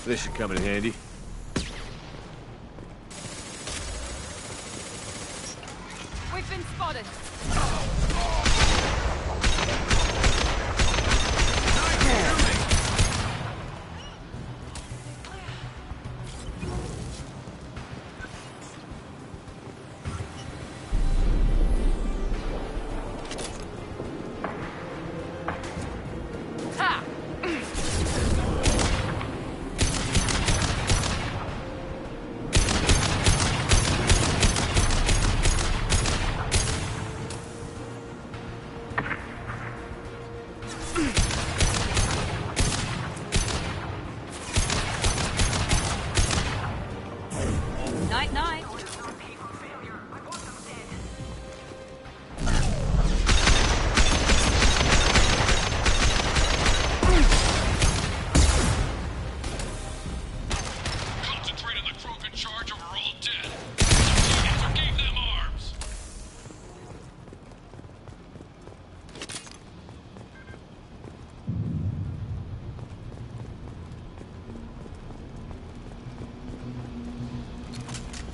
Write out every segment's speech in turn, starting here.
This should come in handy. We've been spotted. Night-night. Concentrate on the Krogan charge or we're all dead. Teenager gave them arms.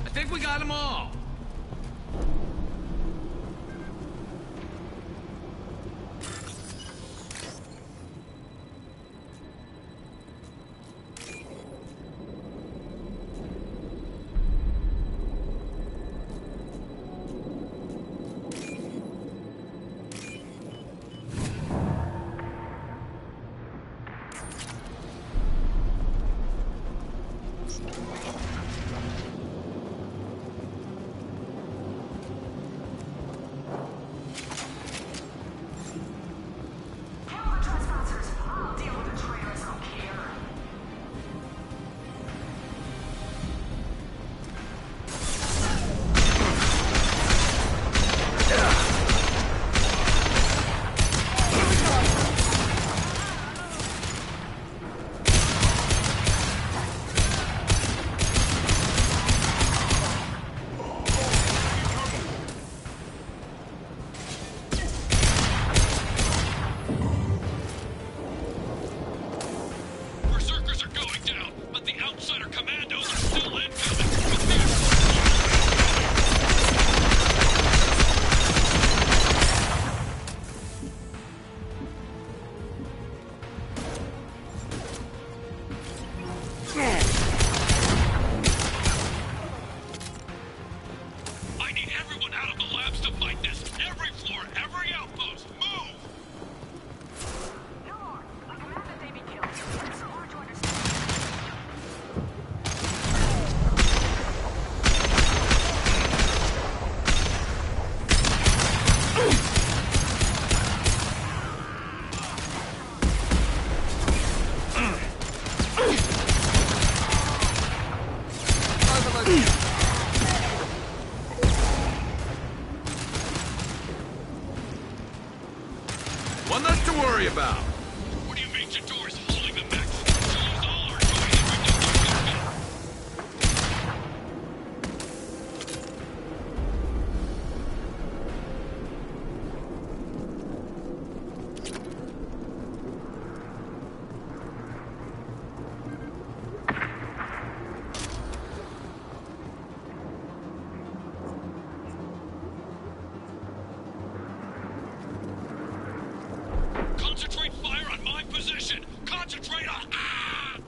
I think we got them all. Berserkers are going down, but the outsider commandos are still incoming. I need everyone out of the labs to fight this. Every floor, every outpost, move! One less to worry about. What do you mean Jador's holding the next? Those all are going every day. Concentrate fire on my position! Concentrate on... Ah!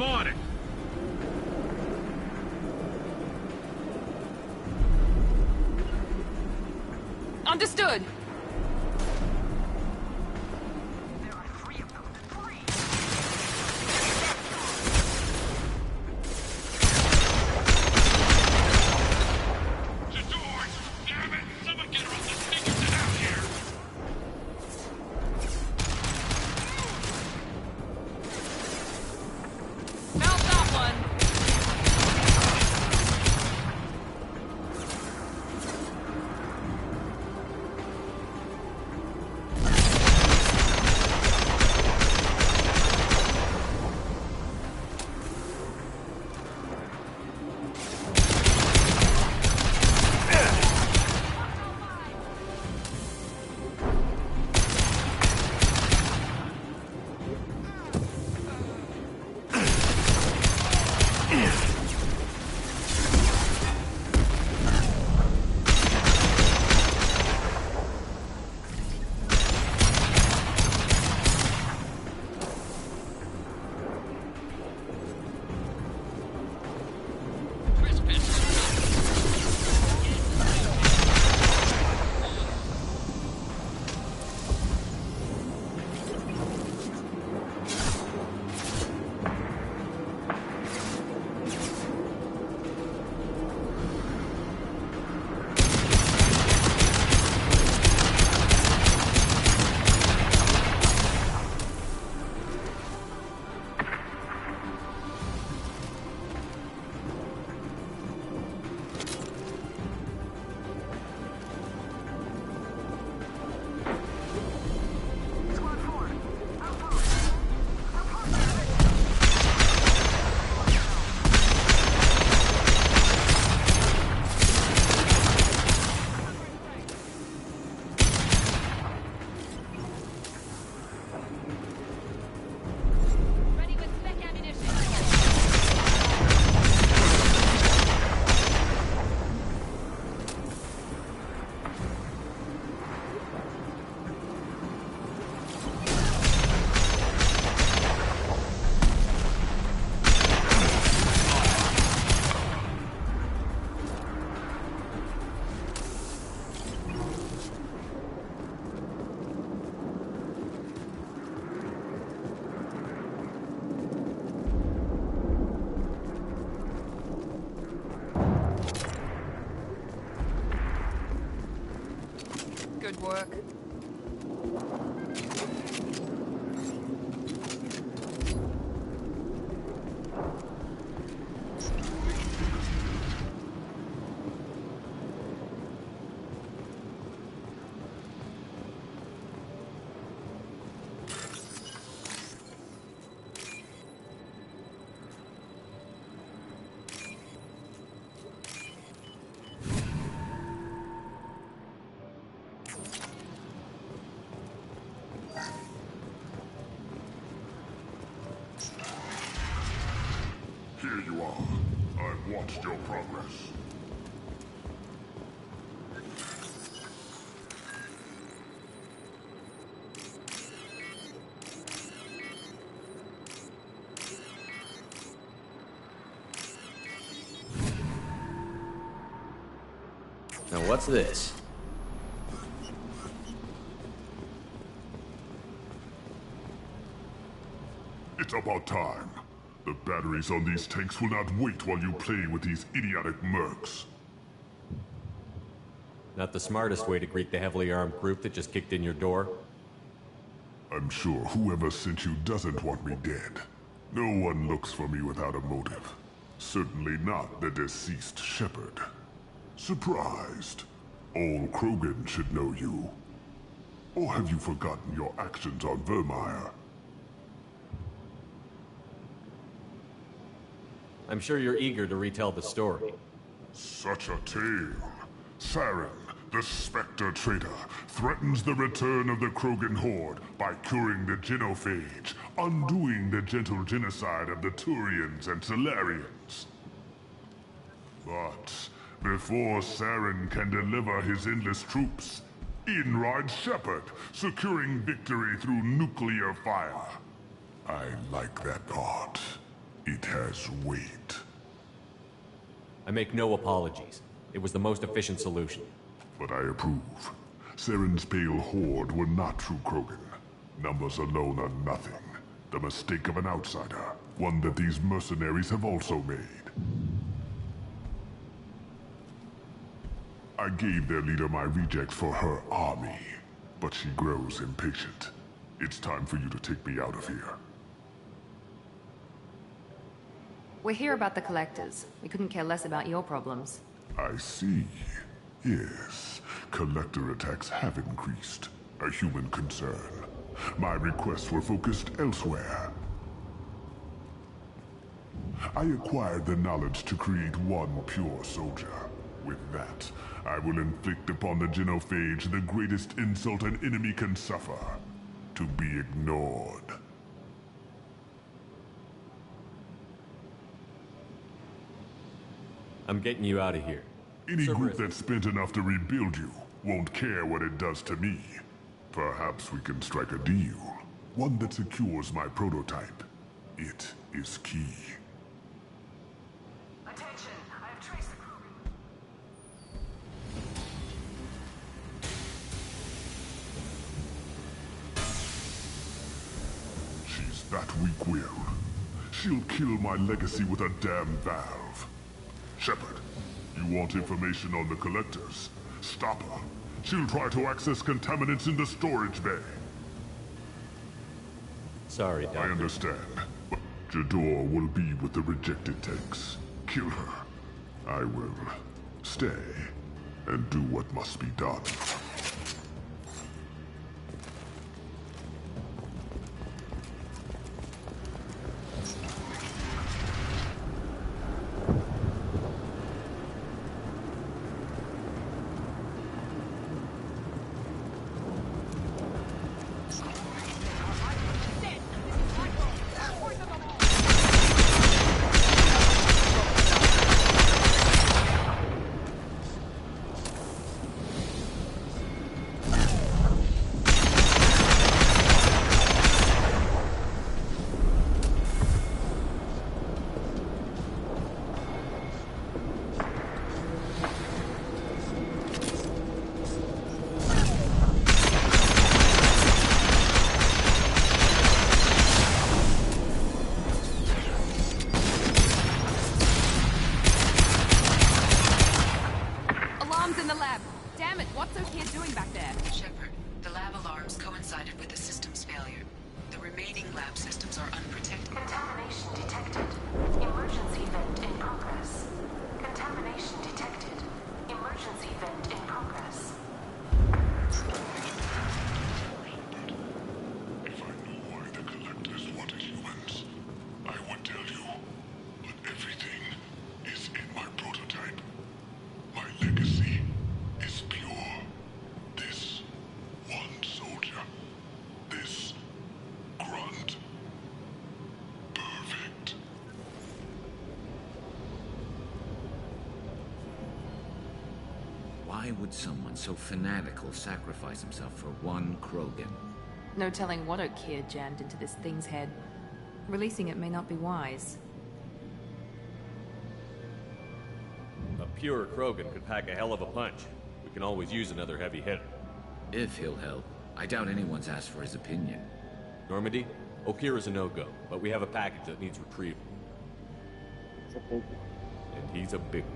I'm on it. Understood. The doors! Damn it! Someone get her off the sneakers and out here! Found that one. Ready with spec ammunition. Good work. Here you are. I've watched your progress. Now what's this? It's about time. The batteries on these tanks will not wait while you play with these idiotic mercs. Not the smartest way to greet the heavily armed group that just kicked in your door. I'm sure whoever sent you doesn't want me dead. No one looks for me without a motive. Certainly not the deceased Shepard. Surprised? All Krogan should know you. Or have you forgotten your actions on Vermeer? I'm sure you're eager to retell the story. Such a tale. Saren, the Spectre traitor, threatens the return of the Krogan horde by curing the genophage, undoing the gentle genocide of the Turians and Salarians. But before Saren can deliver his endless troops, in rides Shepard, securing victory through nuclear fire. I like that part. It has weight. I make no apologies. It was the most efficient solution. But I approve. Saren's pale horde were not true Krogan. Numbers alone are nothing. The mistake of an outsider. One that these mercenaries have also made. I gave their leader my rejects for her army. But she grows impatient. It's time for you to take me out of here. We're here about the Collectors. We couldn't care less about your problems. I see. Yes, Collector attacks have increased. A human concern. My requests were focused elsewhere. I acquired the knowledge to create one pure soldier. With that, I will inflict upon the Genophage the greatest insult an enemy can suffer. To be ignored. I'm getting you out of here. Any Cerberus. group that's spent enough to rebuild you won't care what it does to me. Perhaps we can strike a deal. One that secures my prototype. It is key. Attention, I have traced the Krogan. She's that weak-willed. She'll kill my legacy with a damn valve. Shepard, you want information on the Collectors? Stop her. She'll try to access contaminants in the storage bay. Sorry, Doctor. I understand. But Jador will be with the rejected tanks. Kill her. I will stay and do what must be done. Alarms in the lab. Damn it, what's Okeer doing back there? Shepard, the lab alarms coincided with the system's failure. The remaining lab systems are unprotected. Contamination detected. Emergency vent in progress. Contamination detected. Emergency vent in progress. If I knew why the Collectors wanted humans, I would tell you. But everything is in my prototype. My legacy is pure. This one soldier. This grunt. Perfect. Why would someone so fanatical sacrifice himself for one Krogan? No telling what Okeer jammed into this thing's head. Releasing it may not be wise. A pure Krogan could pack a hell of a punch. We can always use another heavy hitter. If he'll help. I doubt anyone's asked for his opinion. Normandy, Okeer is a no-go, but we have a package that needs retrieval. And he's a big one.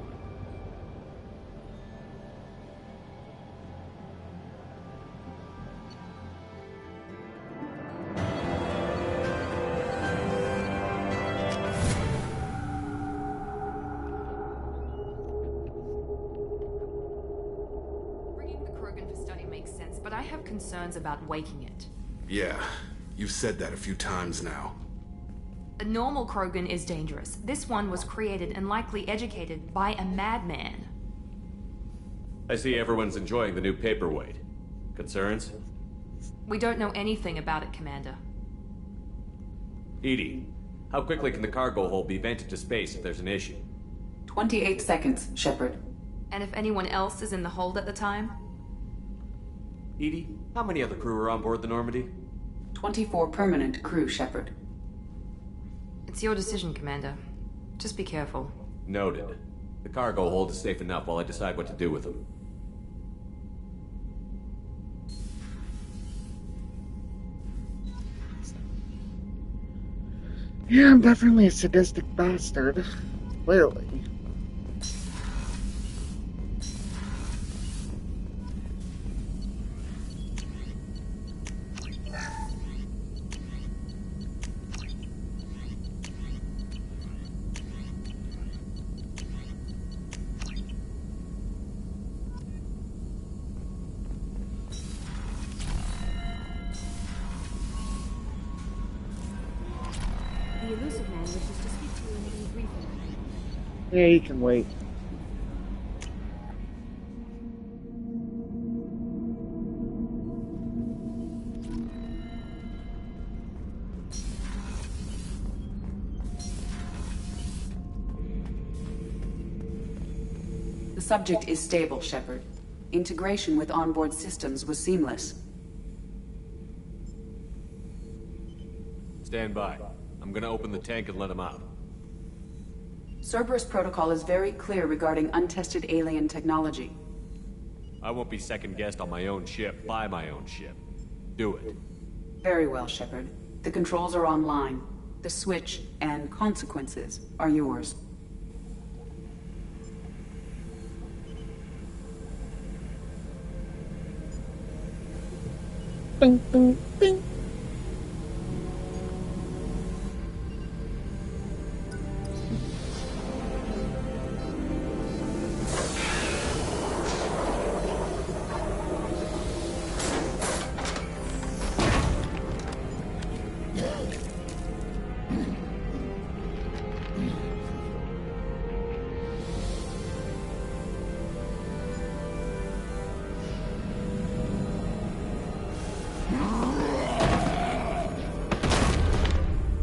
Bringing the Krogan for study makes sense, but I have concerns about waking it. Yeah, you've said that a few times now. A normal Krogan is dangerous. This one was created and likely educated by a madman. I see everyone's enjoying the new paperweight. Concerns? We don't know anything about it, Commander. EDI, how quickly can the cargo hold be vented to space if there's an issue? 28 seconds, Shepard. And if anyone else is in the hold at the time? EDI, how many other crew are on board the Normandy? 24 permanent crew, Shepard. It's your decision, Commander. Just be careful. Noted. The cargo hold is safe enough while I decide what to do with them. Yeah, I'm definitely a sadistic bastard. Clearly. The elusive man wishes to speak to you in a briefing. Yeah, you can wait. The subject is stable, Shepard. Integration with onboard systems was seamless. Stand by. I'm gonna open the tank and let him out. Cerberus protocol is very clear regarding untested alien technology. I won't be second-guessed on my own ship, by my own ship. Do it. Very well, Shepard. The controls are online. The switch and consequences are yours. Bing, bing, bing.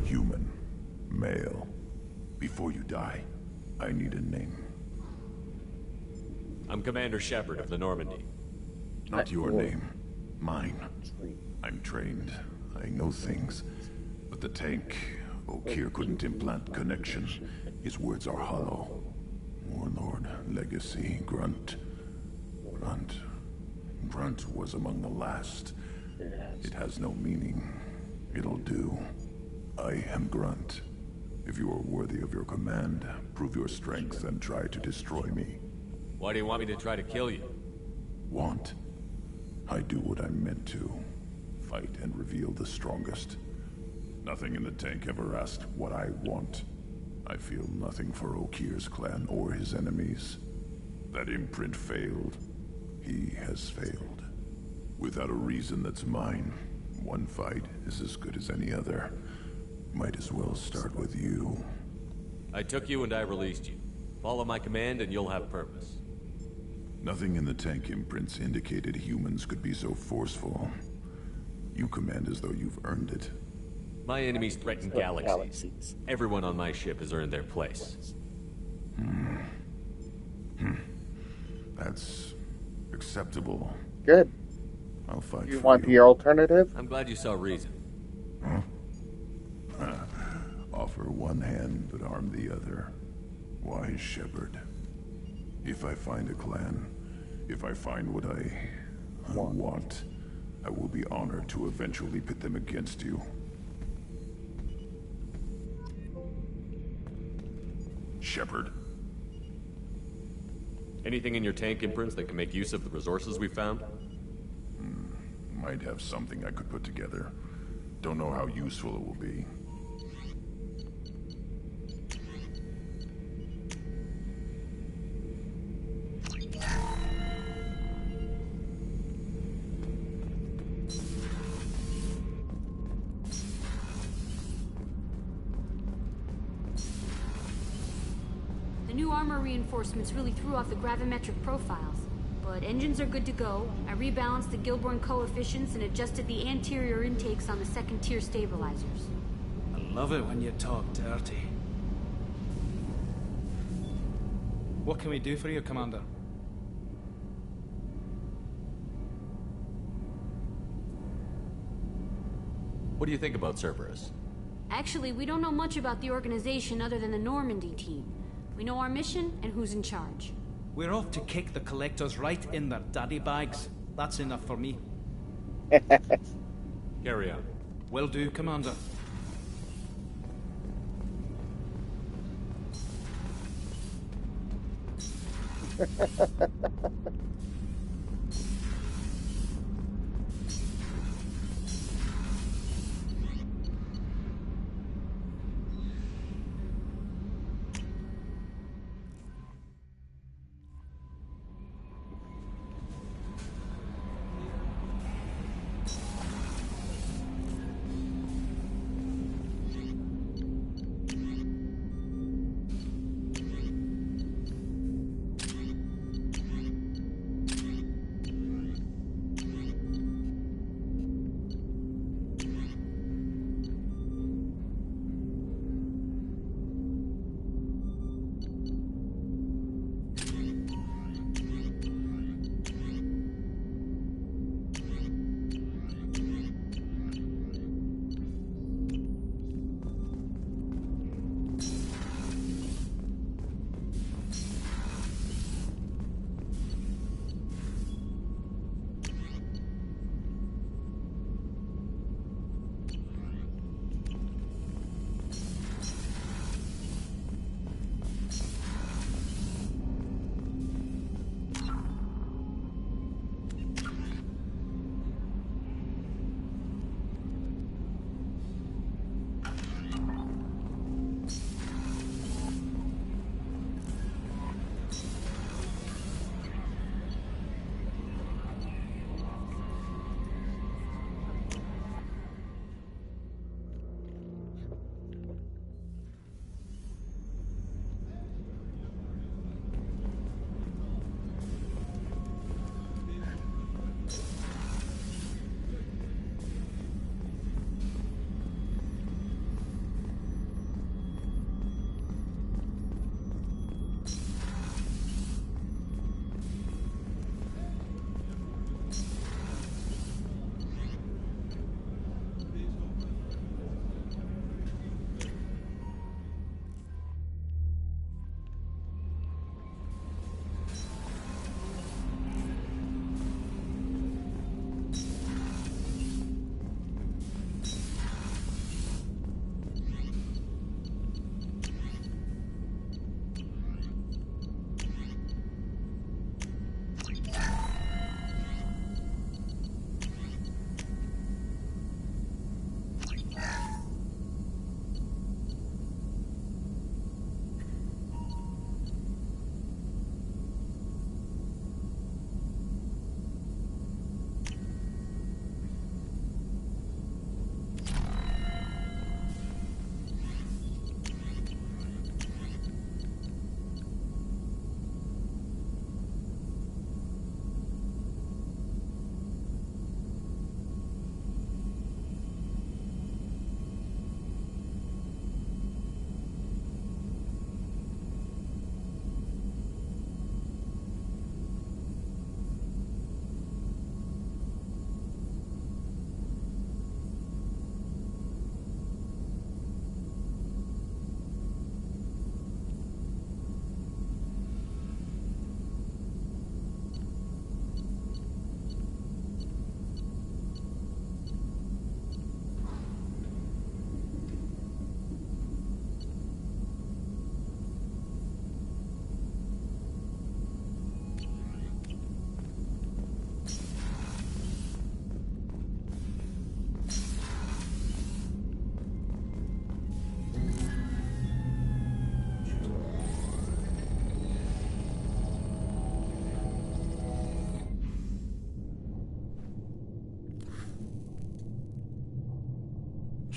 Human. Male. Before you die, I need a name. I'm Commander Shepard of the Normandy. Not your name. Mine. I'm trained. I know things. But the tank, Okeer couldn't implant connection. His words are hollow. Warlord, Legacy, Grunt. Grunt was among the last. It has no meaning. It'll do. I am Grunt. If you are worthy of your command, prove your strength and try to destroy me. Why do you want me to try to kill you? Want? I do what I'm meant to. Fight and reveal the strongest. Nothing in the tank ever asked what I want. I feel nothing for Okeer's clan or his enemies. That imprint failed. He has failed. Without a reason that's mine, one fight is as good as any other. Might as well start with you. I took you and I released you. Follow my command and you'll have purpose. Nothing in the tank imprints indicated humans could be so forceful. You command as though you've earned it. My enemies threaten galaxies. Everyone on my ship has earned their place. That's acceptable. Good. I'll fight You for want the alternative? I'm glad you saw reason. Offer one hand, but arm the other. Wise Shepard. If I find a clan, if I find what I want, I will be honored to eventually pit them against you. Shepard. Anything in your tank imprints that can make use of the resources we found? Might have something I could put together. Don't know how useful it will be. The new armor reinforcements really threw off the gravimetric profiles. But engines are good to go. I rebalanced the Gilborn coefficients and adjusted the anterior intakes on the second-tier stabilizers. I love it when you talk dirty. What can we do for you, Commander? What do you think about Cerberus? Actually, we don't know much about the organization other than the Normandy team. We know our mission and who's in charge. We're off to kick the Collectors right in their daddy bags. That's enough for me. Carry on. Will do, Commander.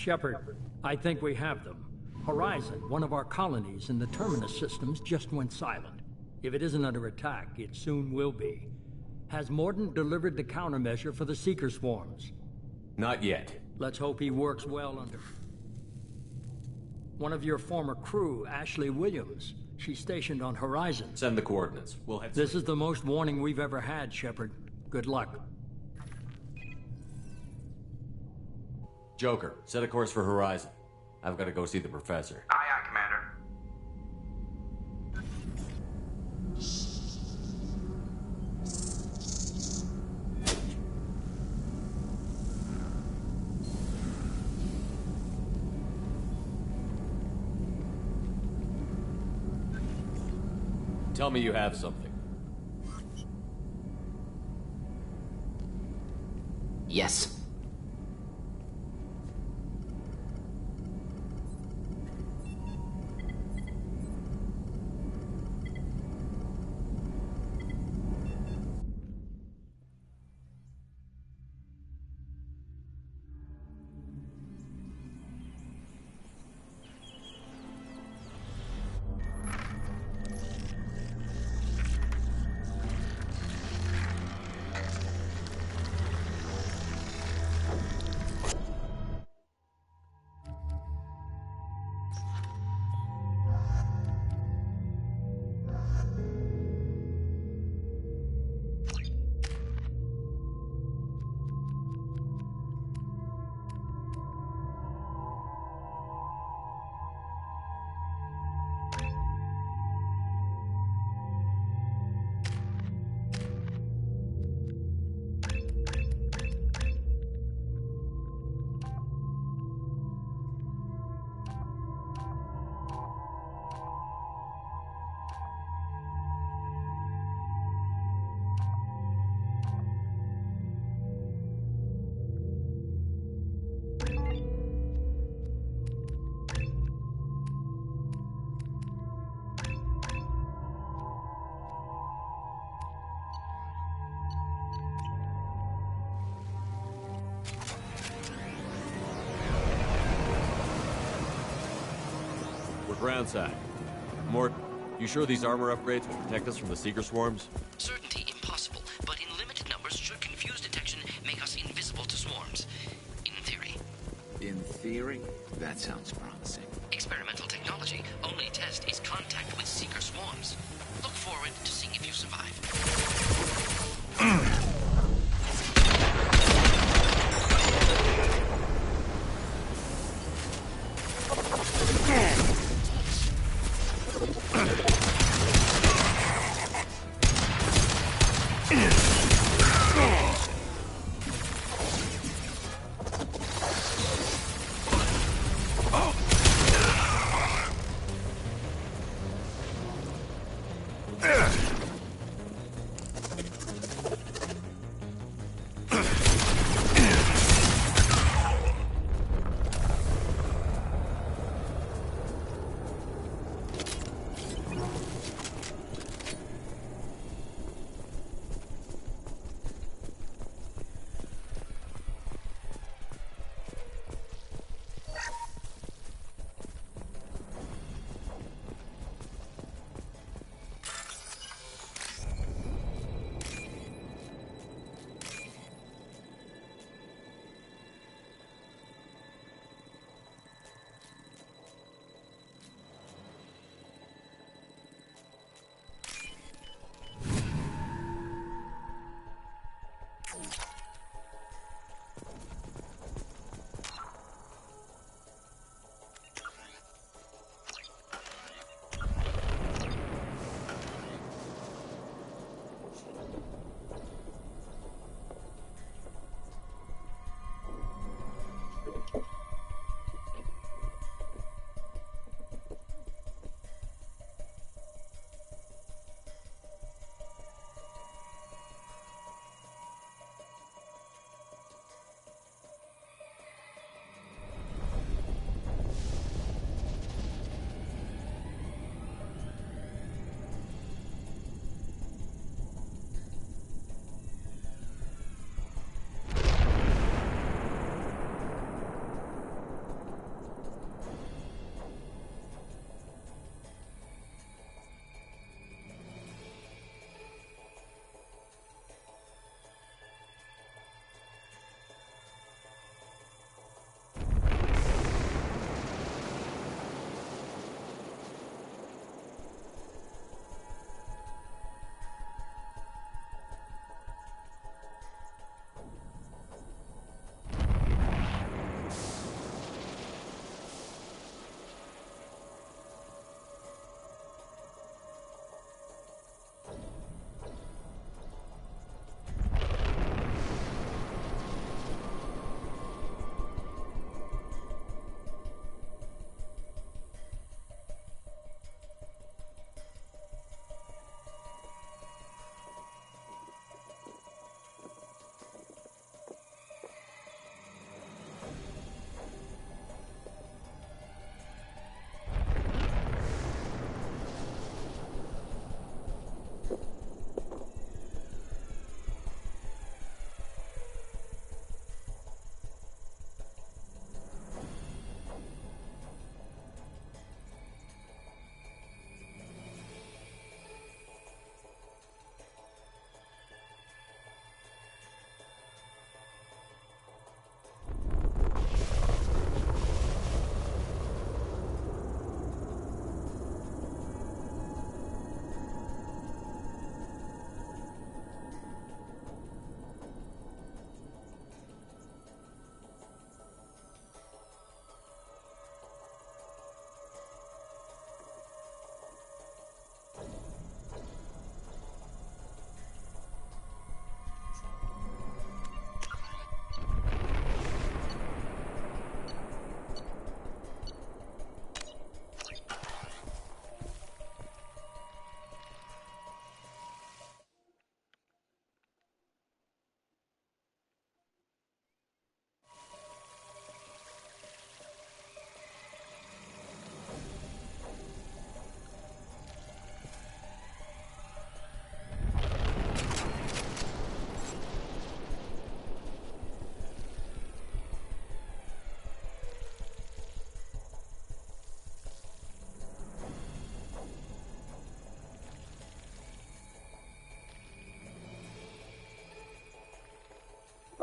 Shepard, I think we have them. Horizon, one of our colonies in the Terminus systems, just went silent. If it isn't under attack, it soon will be. Has Mordant delivered the countermeasure for the Seeker swarms? Not yet. Let's hope he works well under... One of your former crew, Ashley Williams. She's stationed on Horizon. Send the coordinates. We'll head... This is the most warning we've ever had, Shepard. Good luck. Joker, set a course for Horizon. I've got to go see the professor. Aye, aye, Commander. Tell me you have something. Yes. Groundside. Mort, you sure these armor upgrades will protect us from the Seeker swarms? Certainty impossible, but in limited numbers should confuse detection make us invisible to swarms. In theory. In theory? That sounds promising. Experimental technology. Only test is contact with Seeker swarms. Look forward to seeing if you survive.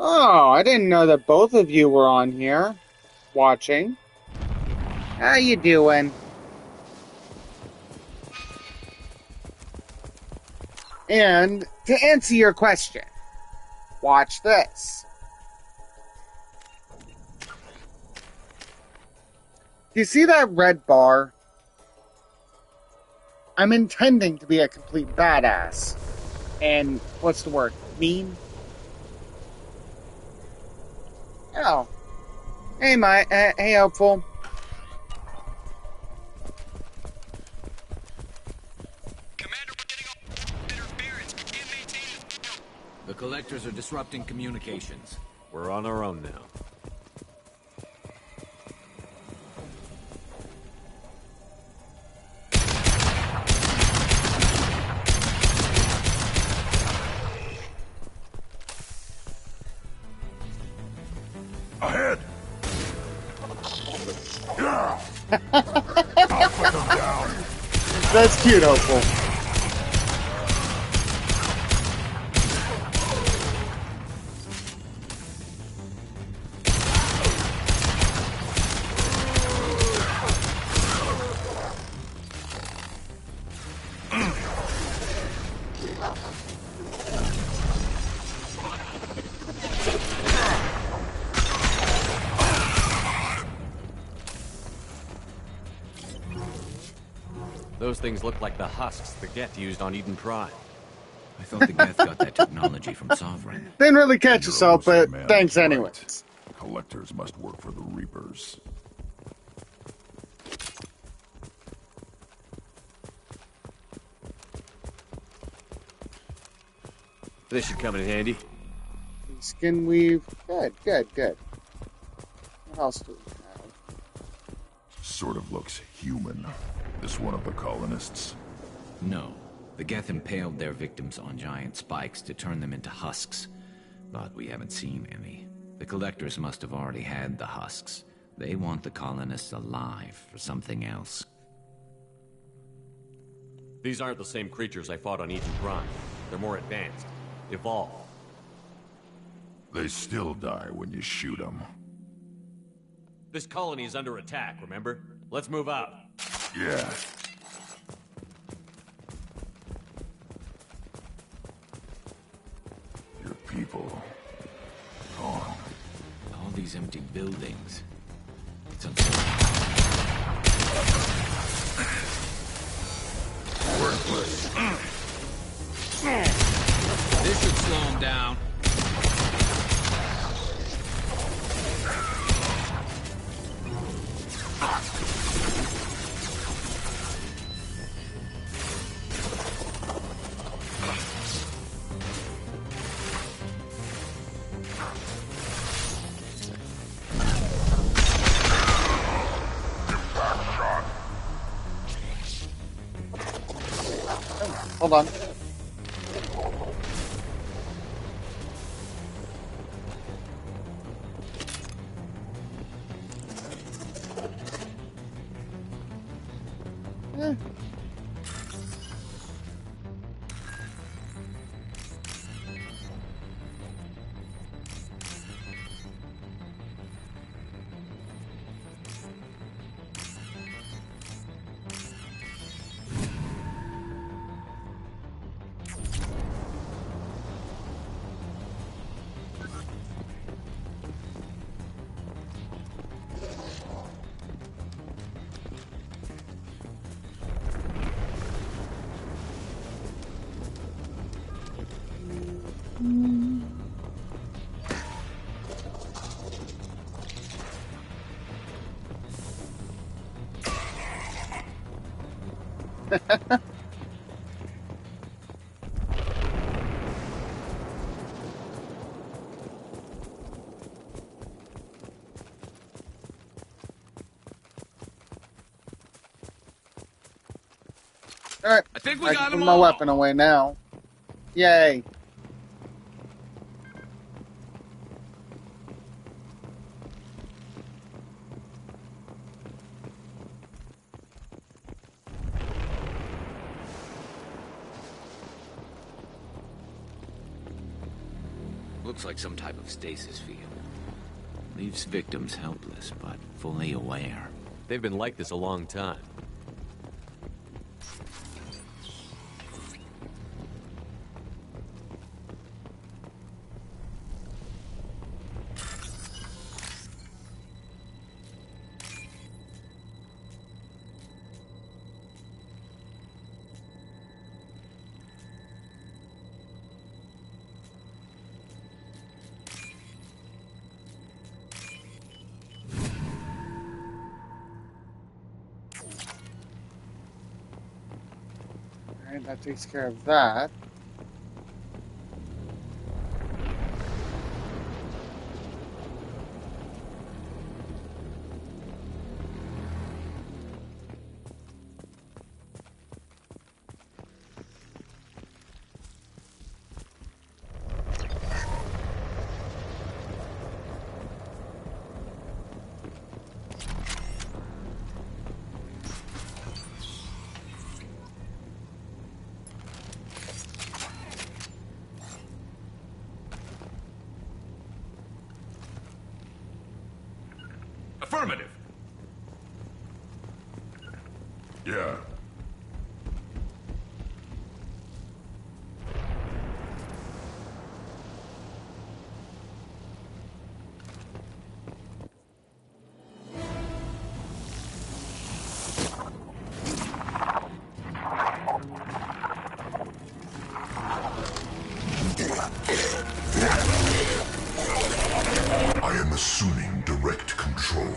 Oh, I didn't know that both of you were on here, watching. How you doing? And to answer your question, watch this. Do you see that red bar? I'm intending to be a complete badass. And what's the word? Mean? Oh. Hey, hey, Hopeful. The Collectors are disrupting communications. We're on our own now. Ahead! I'll put them down. That's cute, Hopeful. Those things look like the husks the Geth used on Eden Prime. I thought the Geth got that technology from Sovereign. Didn't really catch yourself, but thanks anyways. Collectors must work for the Reapers. This should come in handy. Skin weave. Good, good, good. What else do we have? Sort of looks human. This one of the colonists? No. The Geth impaled their victims on giant spikes to turn them into husks. But we haven't seen any. The Collectors must have already had the husks. They want the colonists alive for something else. These aren't the same creatures I fought on Eden Prime. They're more advanced. Evolved. They still die when you shoot them. This colony is under attack, remember? Let's move out. Yeah. Your people. Gone. All these empty buildings. It's worthless. This should slow them down. Hold on. Alright, I think we I got can them put my all. weapon away now. Yay. Looks like some type of stasis field. Leaves victims helpless, but fully aware. They've been like this a long time. Alright, that takes care of that. Affirmative. Yeah. I am assuming direct control.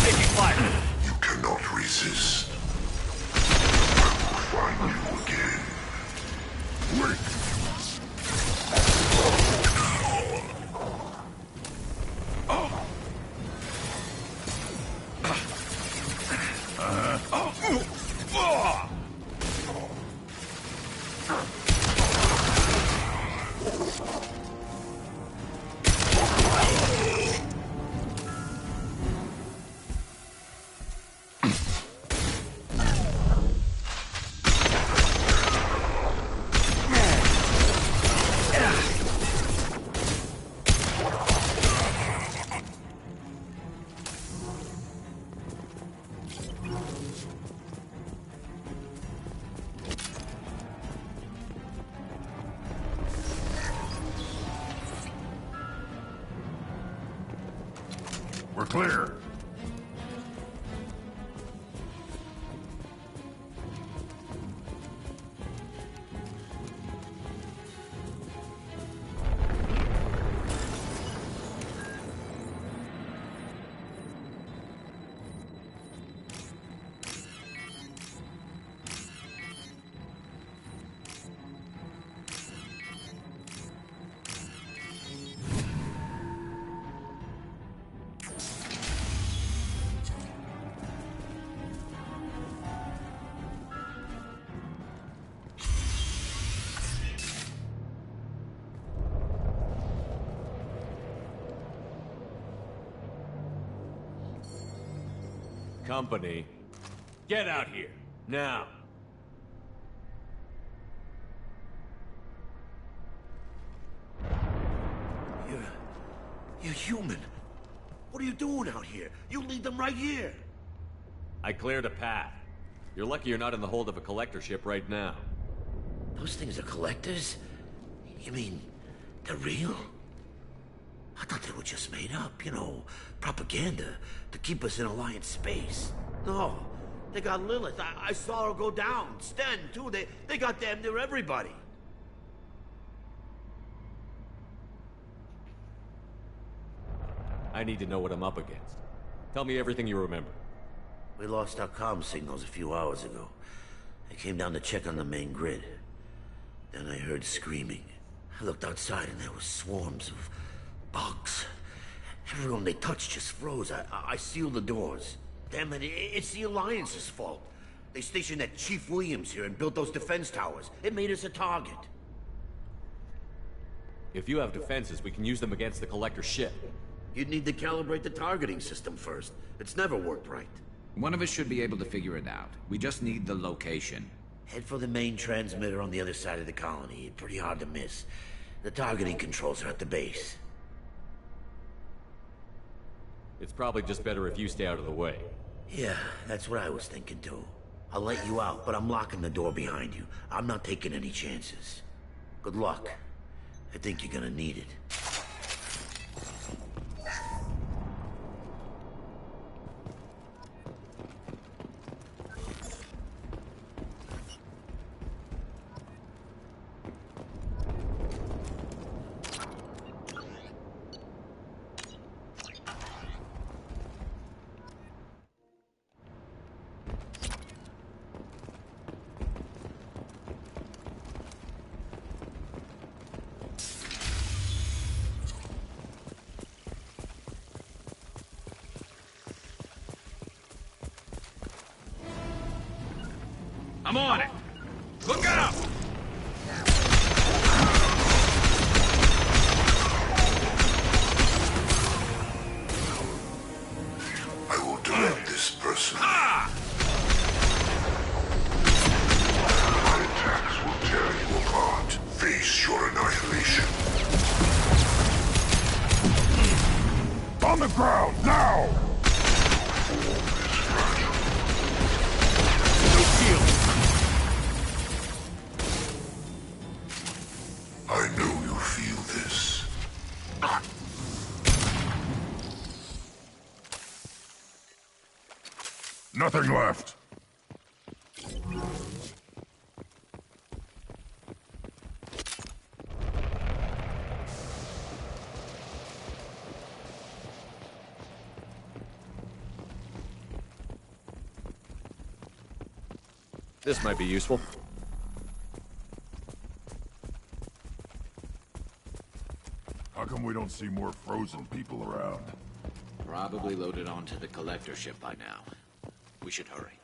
Taking fire. You cannot resist. I will find you again. Wait. We're clear. Company, get out here, now. You're human. What are you doing out here? You lead them right here. I cleared a path. You're lucky you're not in the hold of a collector ship right now. Those things are collectors? You mean, they're real? I thought they were just made up, you know, propaganda to keep us in Alliance space. No, they got Lilith. I saw her go down. Sten, too. They got damn near everybody. I need to know what I'm up against. Tell me everything you remember. We lost our comm signals a few hours ago. I came down to check on the main grid. Then I heard screaming. I looked outside and there were swarms of bugs. Everyone they touched just froze. I sealed the doors. Damn it, it's the Alliance's fault. They stationed that Chief Williams here and built those defense towers. It made us a target. If you have defenses, we can use them against the Collector ship. You'd need to calibrate the targeting system first. It's never worked right. One of us should be able to figure it out. We just need the location. Head for the main transmitter on the other side of the colony. Pretty hard to miss. The targeting controls are at the base. It's probably just better if you stay out of the way. Yeah, that's what I was thinking too. I'll let you out, but I'm locking the door behind you. I'm not taking any chances. Good luck. I think you're gonna need it. I'm on it! Look out! I will direct this person. Ah! My attacks will tear you apart. Face your annihilation. On the ground, now! No shield! I know you feel this. Nothing left. This might be useful. How come we don't see more frozen people around? Probably loaded onto the collector ship by now. We should hurry.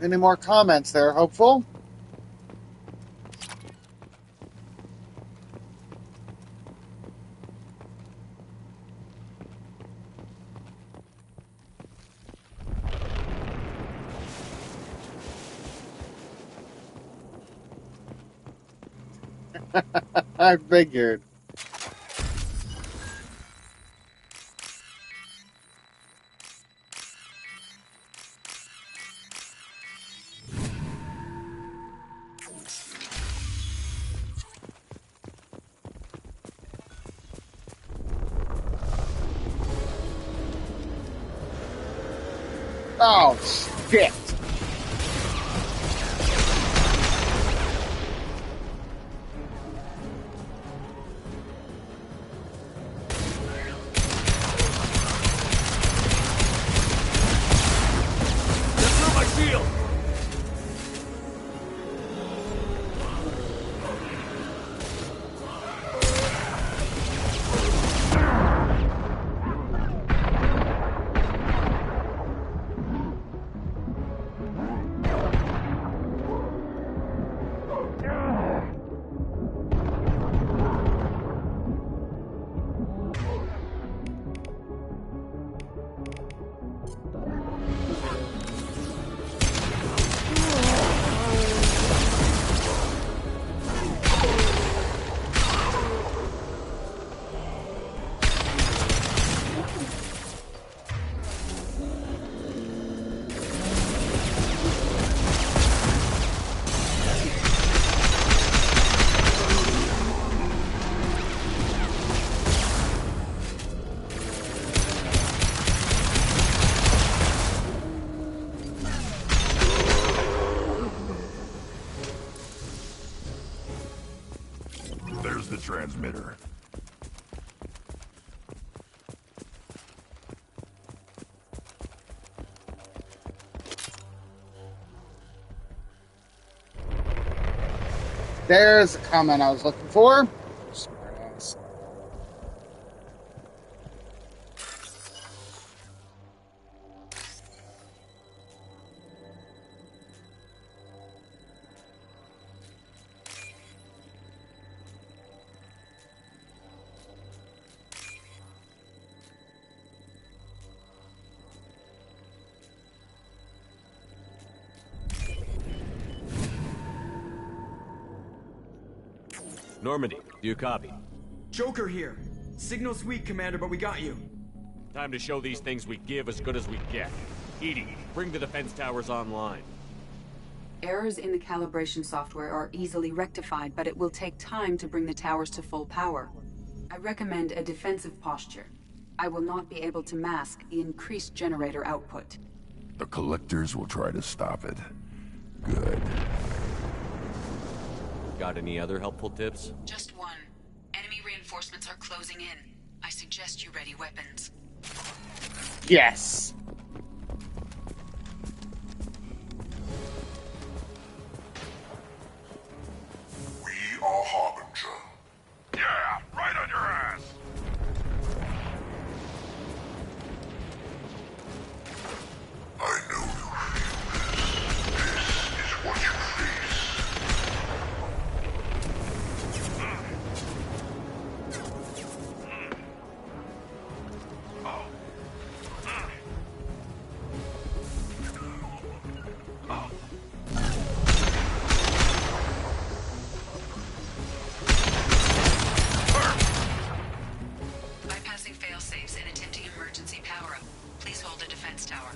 Any more comments there, hopeful? I figured. Oh, shit. There's the transmitter. There's the comment I was looking for. Smartass. Normandy, do you copy? Joker here. Signal's weak, Commander, but we got you. Time to show these things we give as good as we get. EDI, bring the defense towers online. Errors in the calibration software are easily rectified, but it will take time to bring the towers to full power. I recommend a defensive posture. I will not be able to mask the increased generator output. The Collectors will try to stop it. Good. Got any other helpful tips? Just one. Enemy reinforcements are closing in. I suggest you ready weapons. Yes. We are Harbinger. Yeah, right on your ass! I know you feel this. This is what you face. Bypassing fail-safes and attempting emergency power-up. Please hold the defense tower.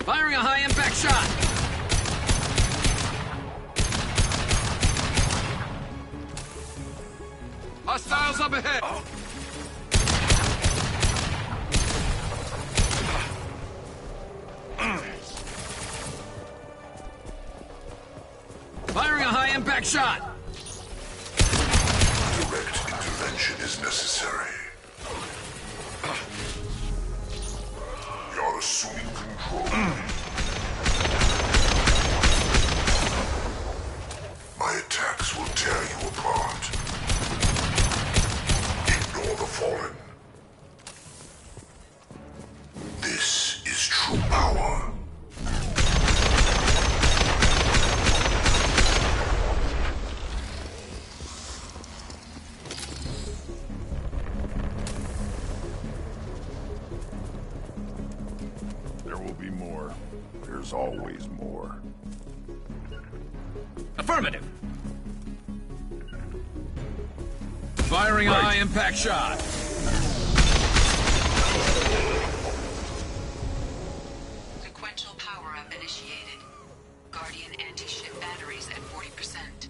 Firing a high-impact shot! Hostiles up ahead! Firing a high-impact shot! Direct intervention is necessary. You're assuming control. My attacks will tear you apart. Ignore the fallen. This is true power. There will be more. There's always more. Affirmative! Firing a high-impact shot! Sequential power-up initiated. Guardian anti-ship batteries at 40%.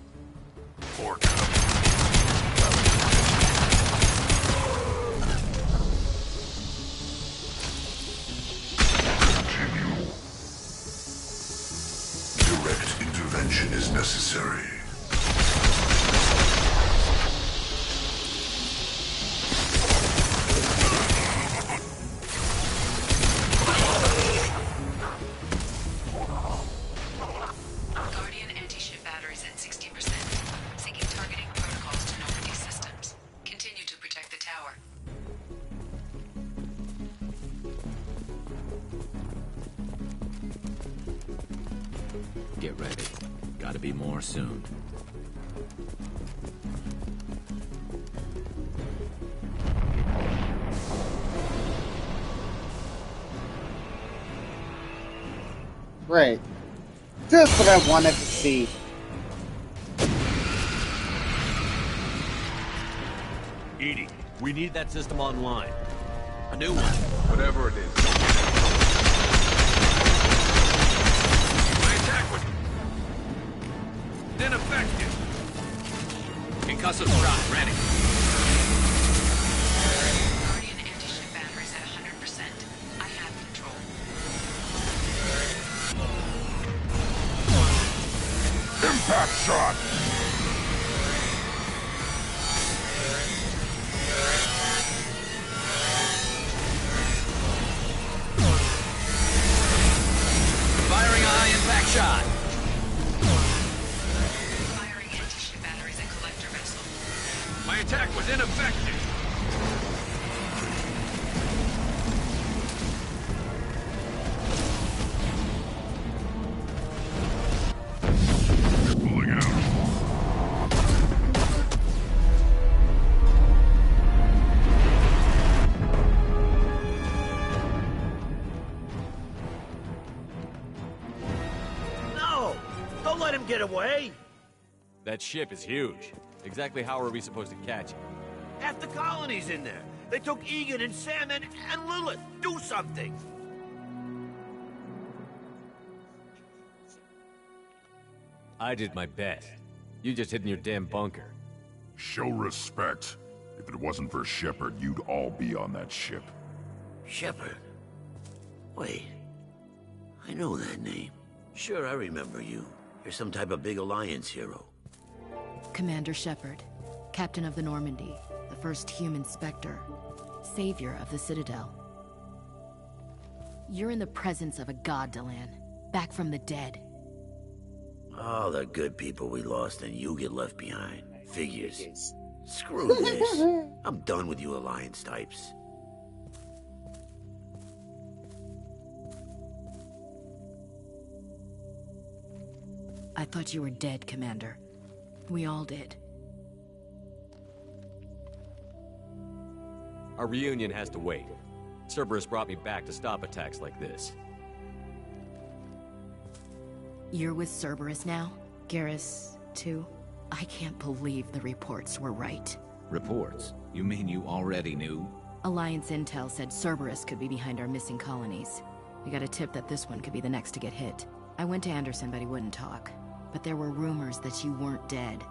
Direct intervention is necessary. Guardian anti-ship batteries at 60%. Seeking targeting protocols to Normandy systems. Continue to protect the tower. Get ready. Gotta be more soon. Great. Just what I wanted to see. EDI, we need that system online. A new one. Whatever it is. My attack was ineffective. Concussive shot ready. Guardian anti-ship batteries at 100%. I have control. Impact shot! Firing a high-impact shot! Firing anti-ship batteries at collector vessel. My attack was ineffective. Pulling out. No! Don't let him get away! That ship is huge. Exactly how are we supposed to catch him? Half the colony's in there. They took Egan and Sam and Lilith. Do something! I did my best. You just hid in your damn bunker. Show respect. If it wasn't for Shepard, you'd all be on that ship. Shepard? Wait. I know that name. Sure, I remember you. You're some type of big Alliance hero. Commander Shepard, Captain of the Normandy, the first human Spectre, savior of the Citadel. You're in the presence of a god, Delan, back from the dead. All the good people we lost and you get left behind. Figures. Screw this. I'm done with you Alliance types. I thought you were dead, Commander. We all did. Our reunion has to wait. Cerberus brought me back to stop attacks like this. You're with Cerberus now? Garrus, too? I can't believe the reports were right. Reports? You mean you already knew? Alliance intel said Cerberus could be behind our missing colonies. We got a tip that this one could be the next to get hit. I went to Anderson, but he wouldn't talk. But there were rumors that you weren't dead.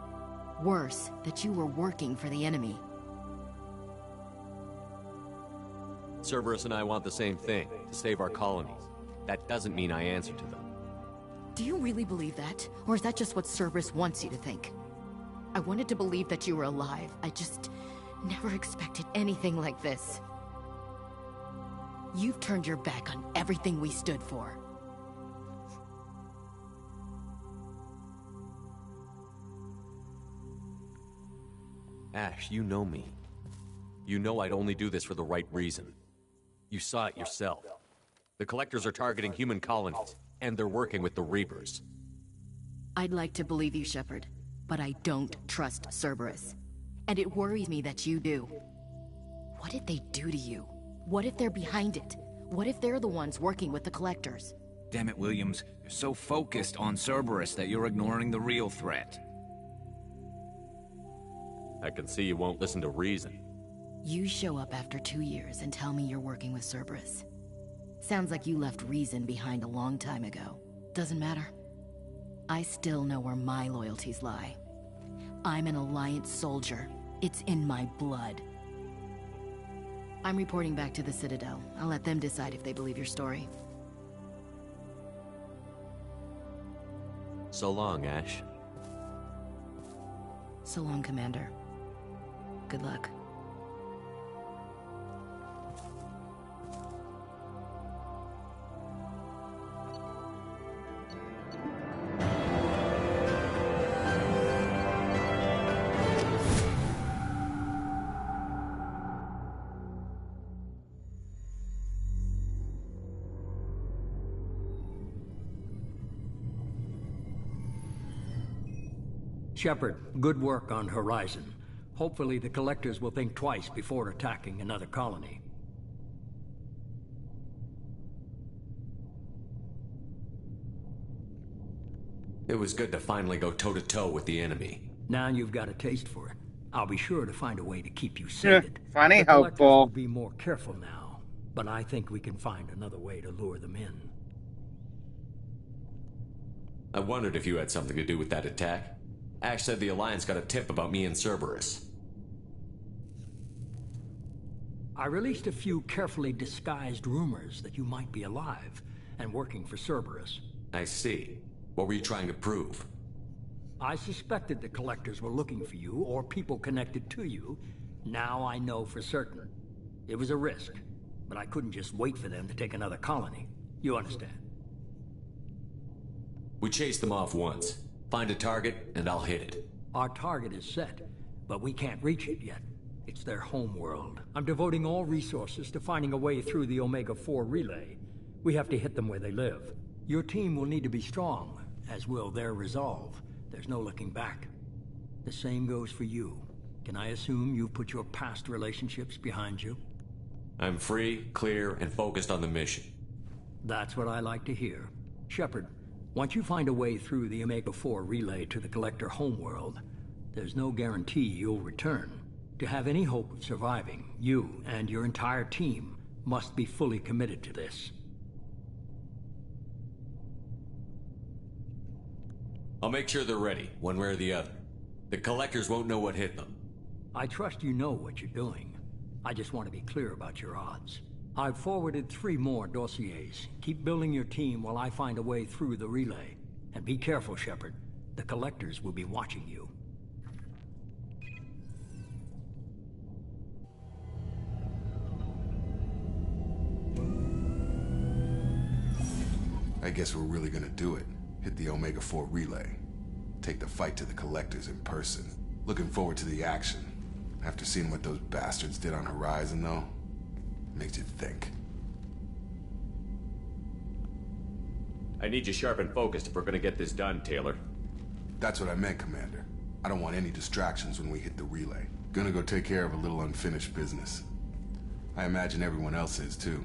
Worse, that you were working for the enemy. Cerberus and I want the same thing, to save our colonies. That doesn't mean I answer to them. Do you really believe that? Or is that just what Cerberus wants you to think? I wanted to believe that you were alive. I just never expected anything like this. You've turned your back on everything we stood for. Ash, you know me. You know I'd only do this for the right reason. You saw it yourself. The Collectors are targeting human colonies, and they're working with the Reapers. I'd like to believe you, Shepard, but I don't trust Cerberus. And it worries me that you do. What did they do to you? What if they're behind it? What if they're the ones working with the Collectors? Damn it, Williams. You're so focused on Cerberus that you're ignoring the real threat. I can see you won't listen to reason. You show up after 2 years and tell me you're working with Cerberus. Sounds like you left reason behind a long time ago. Doesn't matter. I still know where my loyalties lie. I'm an Alliance soldier. It's in my blood. I'm reporting back to the Citadel. I'll let them decide if they believe your story. So long, Ash. So long, Commander. Good luck. Shepard, good work on Horizon. Hopefully the Collectors will think twice before attacking another colony. It was good to finally go toe-to-toe with the enemy. Now you've got a taste for it. I'll be sure to find a way to keep you sated. Funny, the Collectors hopeful. will be more careful now, but I think we can find another way to lure them in. I wondered if you had something to do with that attack. Ash said the Alliance got a tip about me and Cerberus. I released a few carefully disguised rumors that you might be alive and working for Cerberus. I see. What were you trying to prove? I suspected the Collectors were looking for you or people connected to you. Now I know for certain. It was a risk, but I couldn't just wait for them to take another colony. You understand? We chased them off once. Find a target, and I'll hit it. Our target is set, but we can't reach it yet. It's their home world. I'm devoting all resources to finding a way through the Omega-4 relay. We have to hit them where they live. Your team will need to be strong, as will their resolve. There's no looking back. The same goes for you. Can I assume you've put your past relationships behind you? I'm free, clear, and focused on the mission. That's what I like to hear. Shepard, once you find a way through the Omega-4 relay to the Collector homeworld, There's no guarantee you'll return. To have any hope of surviving, you and your entire team must be fully committed to this. I'll make sure they're ready, one way or the other. The Collectors won't know what hit them. I trust you know what you're doing. I just want to be clear about your odds. I've forwarded 3 more dossiers. Keep building your team while I find a way through the relay. And be careful, Shepard. The Collectors will be watching you. I guess we're really gonna do it. Hit the Omega-4 relay. Take the fight to the Collectors in person. Looking forward to the action. After seeing what those bastards did on Horizon, though, makes you think. I need you sharp and focused if we're gonna get this done, Taylor. That's what I meant, Commander. I don't want any distractions when we hit the relay. Gonna go take care of a little unfinished business. I imagine everyone else is, too.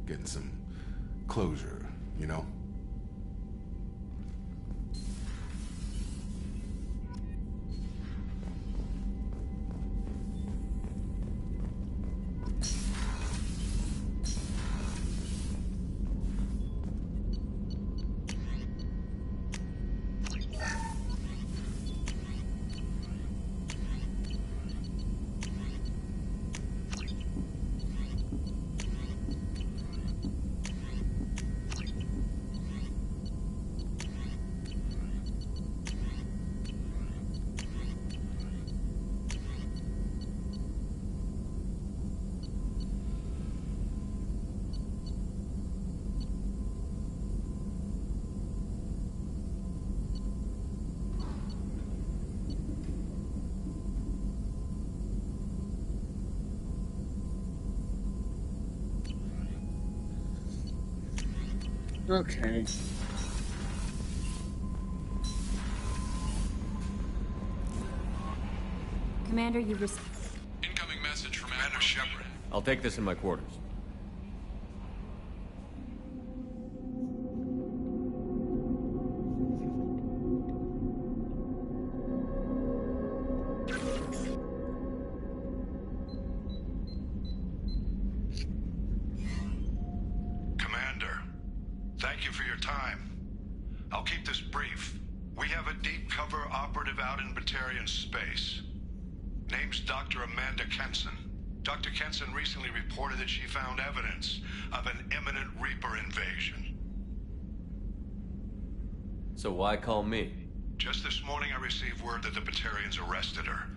Getting some closure, you know? Okay. Commander, you've Incoming message from Commander Shepard. I'll take this in my quarters. Commander, thank you for your time. I'll keep this brief. We have a deep cover operative out in Batarian space. Name's Dr. Amanda Kenson. Dr. Kenson recently reported that she found evidence of an imminent Reaper invasion. So why call me? Just this morning I received word that the Batarians arrested her.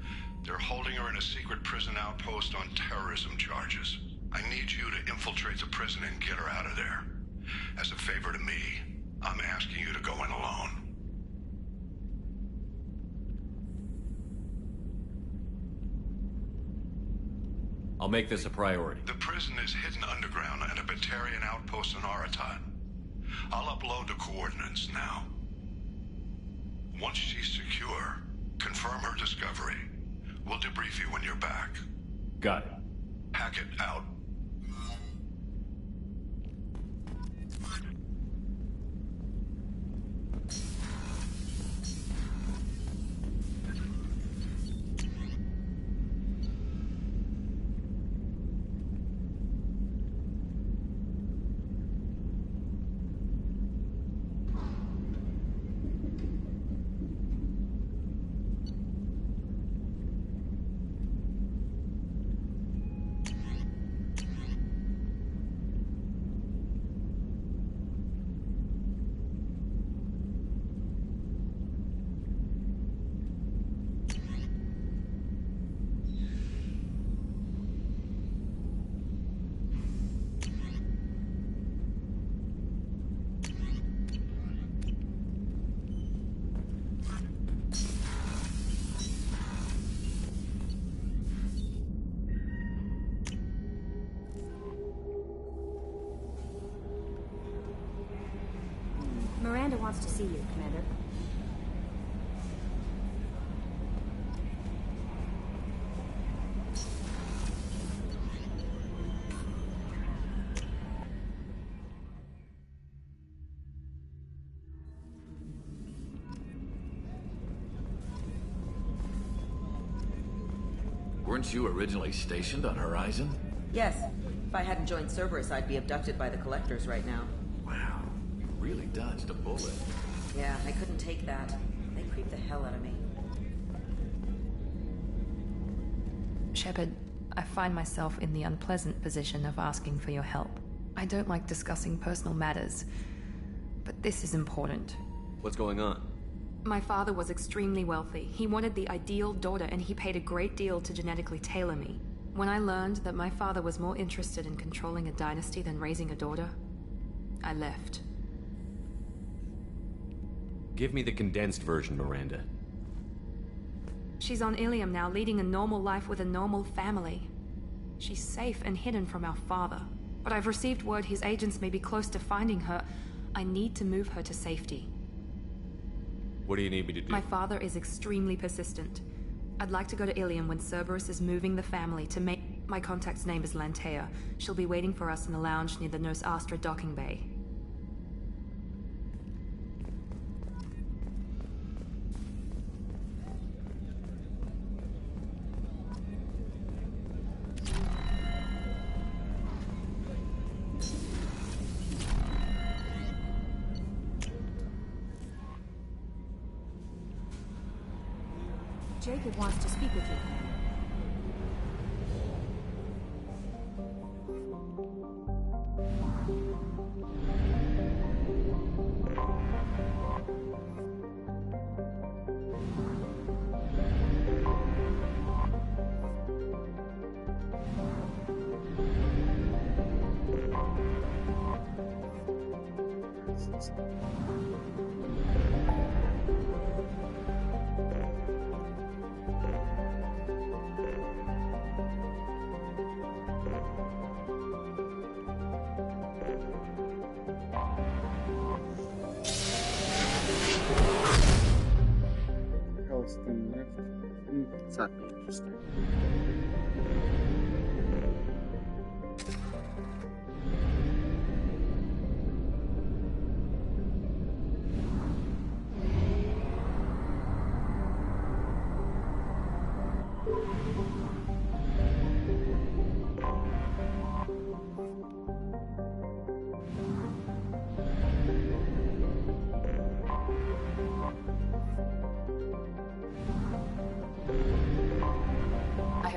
They're holding her in a secret prison outpost on terrorism charges. I need you to infiltrate the prison and get her out of there. As a favor to me, I'm asking you to go in alone. I'll make this a priority. The prison is hidden underground at a Batarian outpost in Aratat. I'll upload the coordinates now. Once she's secure, confirm her discovery. We'll debrief you when you're back. Got it. Hackett out. Miranda wants to see you, Commander. Weren't you originally stationed on Horizon? Yes. If I hadn't joined Cerberus, I'd be abducted by the Collectors right now. Wow. You really dodged a bullet. Yeah, I couldn't take that. They creeped the hell out of me. Shepard, I find myself in the unpleasant position of asking for your help. I don't like discussing personal matters, but this is important. What's going on? My father was extremely wealthy. He wanted the ideal daughter, and he paid a great deal to genetically tailor me. When I learned that my father was more interested in controlling a dynasty than raising a daughter, I left. Give me the condensed version, Miranda. She's on Ilium now, leading a normal life with a normal family. She's safe and hidden from our father. But I've received word his agents may be close to finding her. I need to move her to safety. What do you need me to do? My father is extremely persistent. I'd like to go to Ilium when Cerberus is moving the family to make... My contact's name is Lantea. She'll be waiting for us in the lounge near the Nurse Astra docking bay. Jacob wants to speak with you. It's not interesting.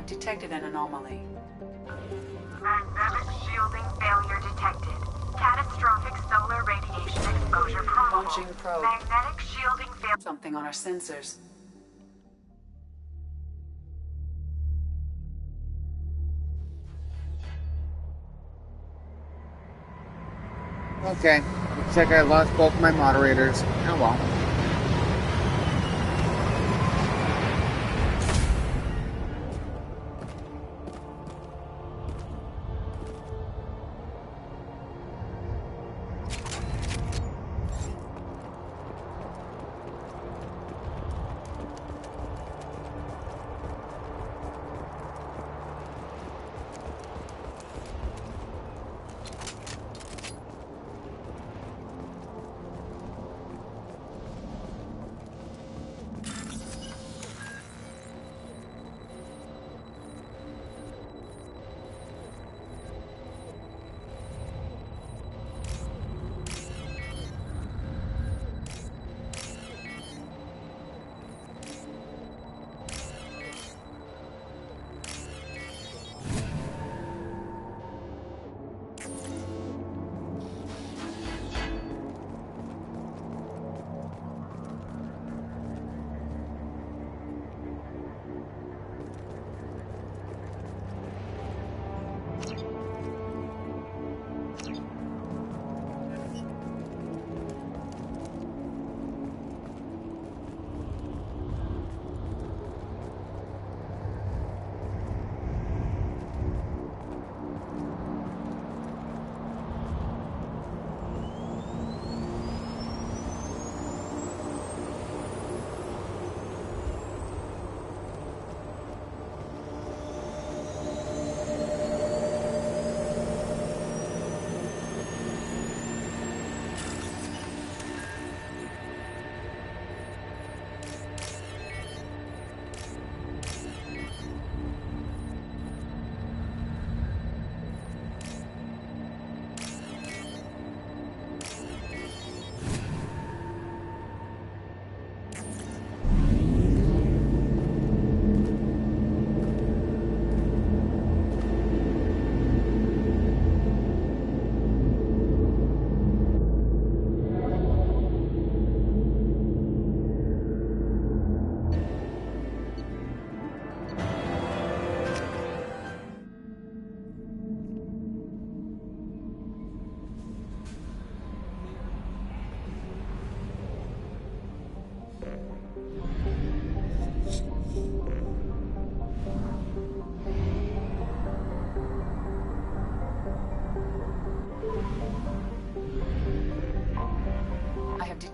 Detected an anomaly. Magnetic shielding failure detected. Catastrophic solar radiation exposure probable. Launching probe. Magnetic shielding failure. Something on our sensors. Okay, looks like I lost both my moderators. Oh well.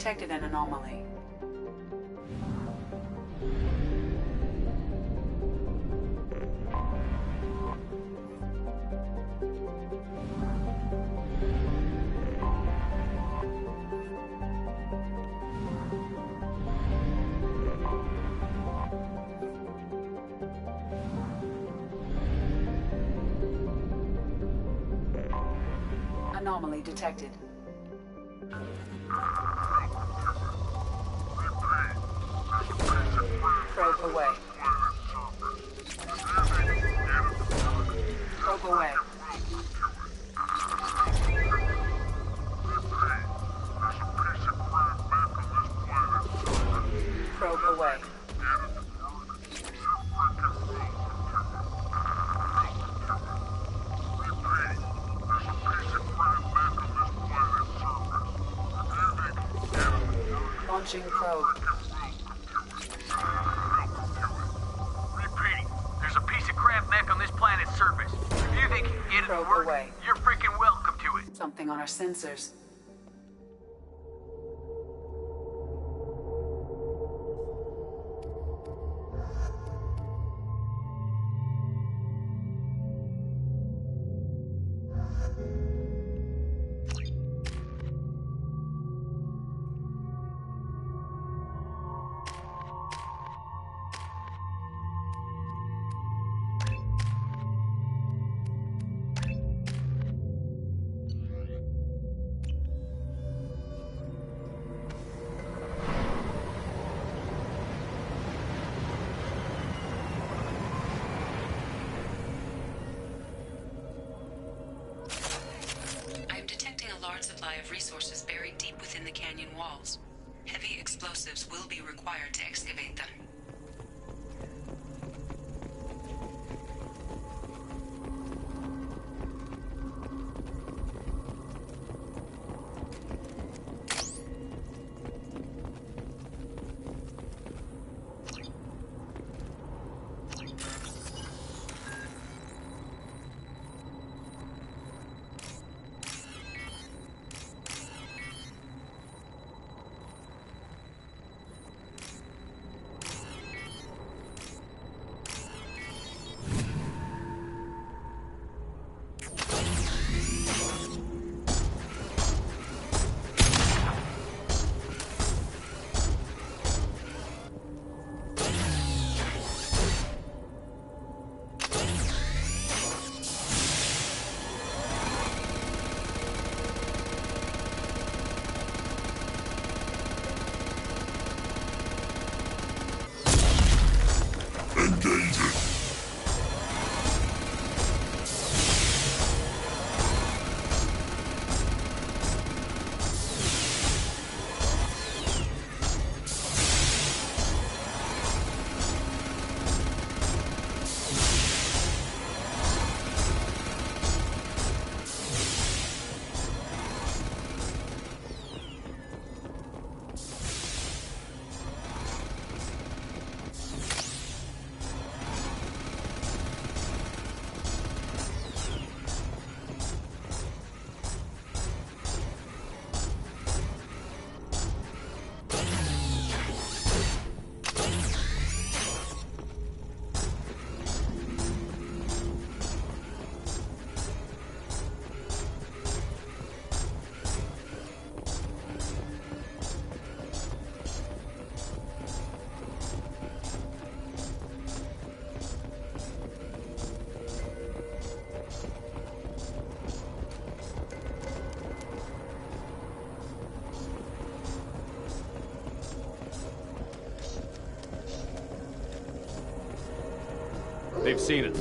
detected an anomaly. Anomaly detected. Probe away. Probe away. Probe away. Launching probe. Repeating. There's a piece of crap mech on this planet's surface. If you think you can get it to work, you're freaking welcome to it. Something on our sensors. Of resources buried deep within the canyon walls. Heavy explosives will be required to excavate them. They've seen us.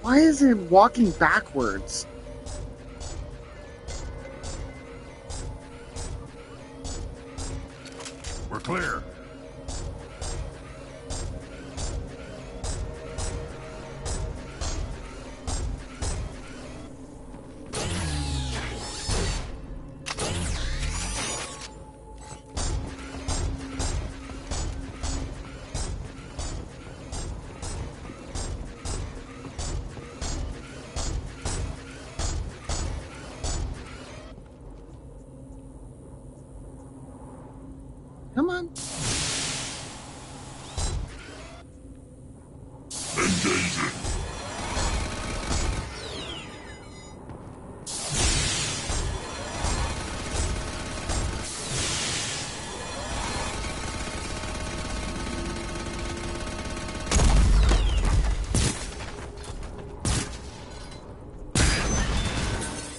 Why is it walking backwards? We're clear. Come on.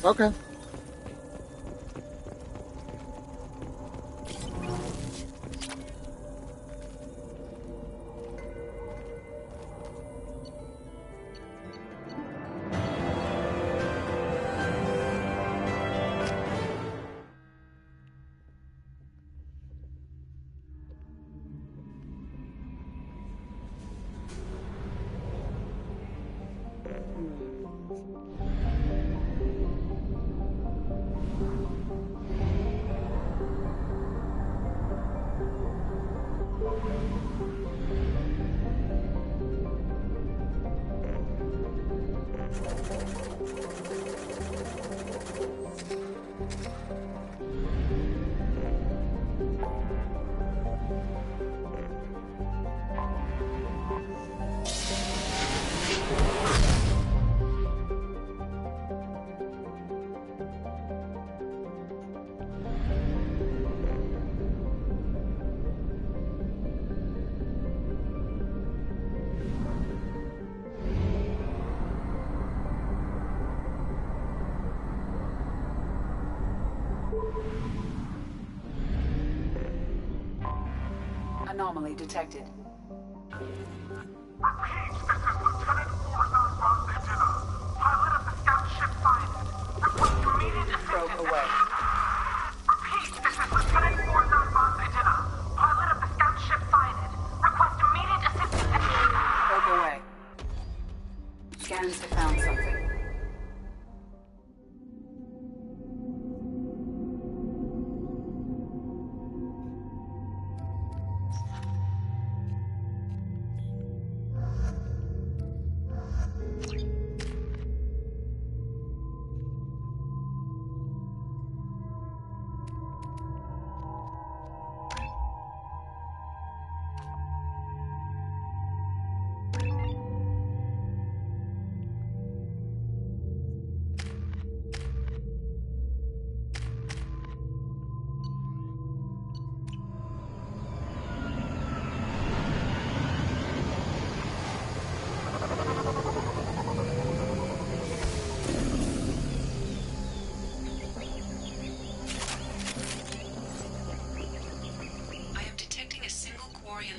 Okay. Anomaly detected. Probe away. Repeat, this is Lieutenant Forza Antenna. Pilot of the scout ship sighted. Request immediate assistance. Probe away. Scans have found something.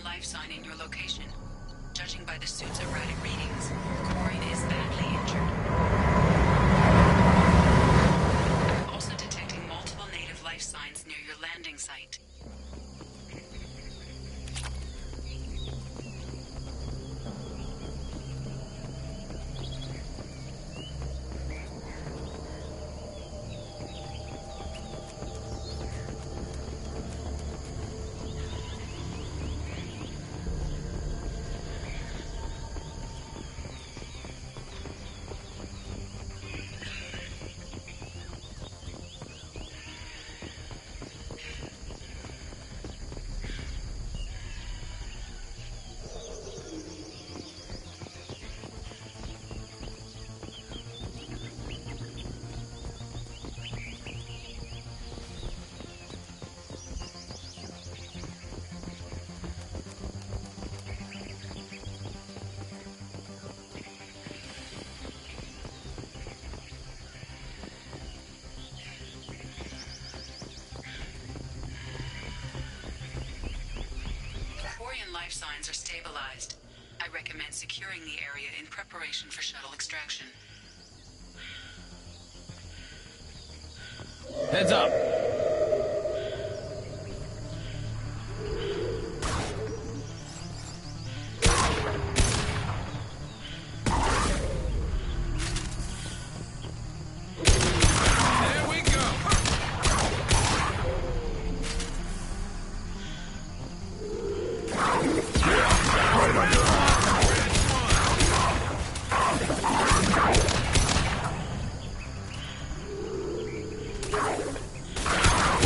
Life sign in your location. Judging by the suit's erratic readings, Quarian is badly injured. I'm also detecting multiple native life signs near your landing site. Life signs are stabilized. I I recommend securing the area in preparation for shuttle extraction. Heads up! There we go!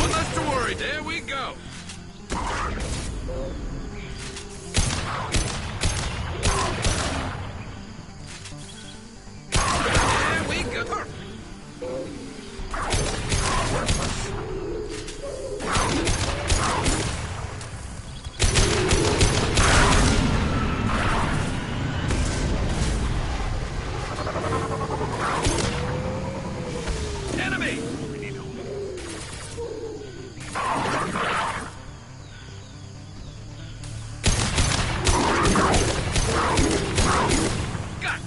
One less to worry, there we go! There we go! Enemy! Got it.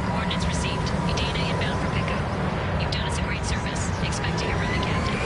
Coordinates received. Edina inbound for pickup. You've done us a great service. Expect to hear from the captain.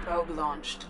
Probe launched.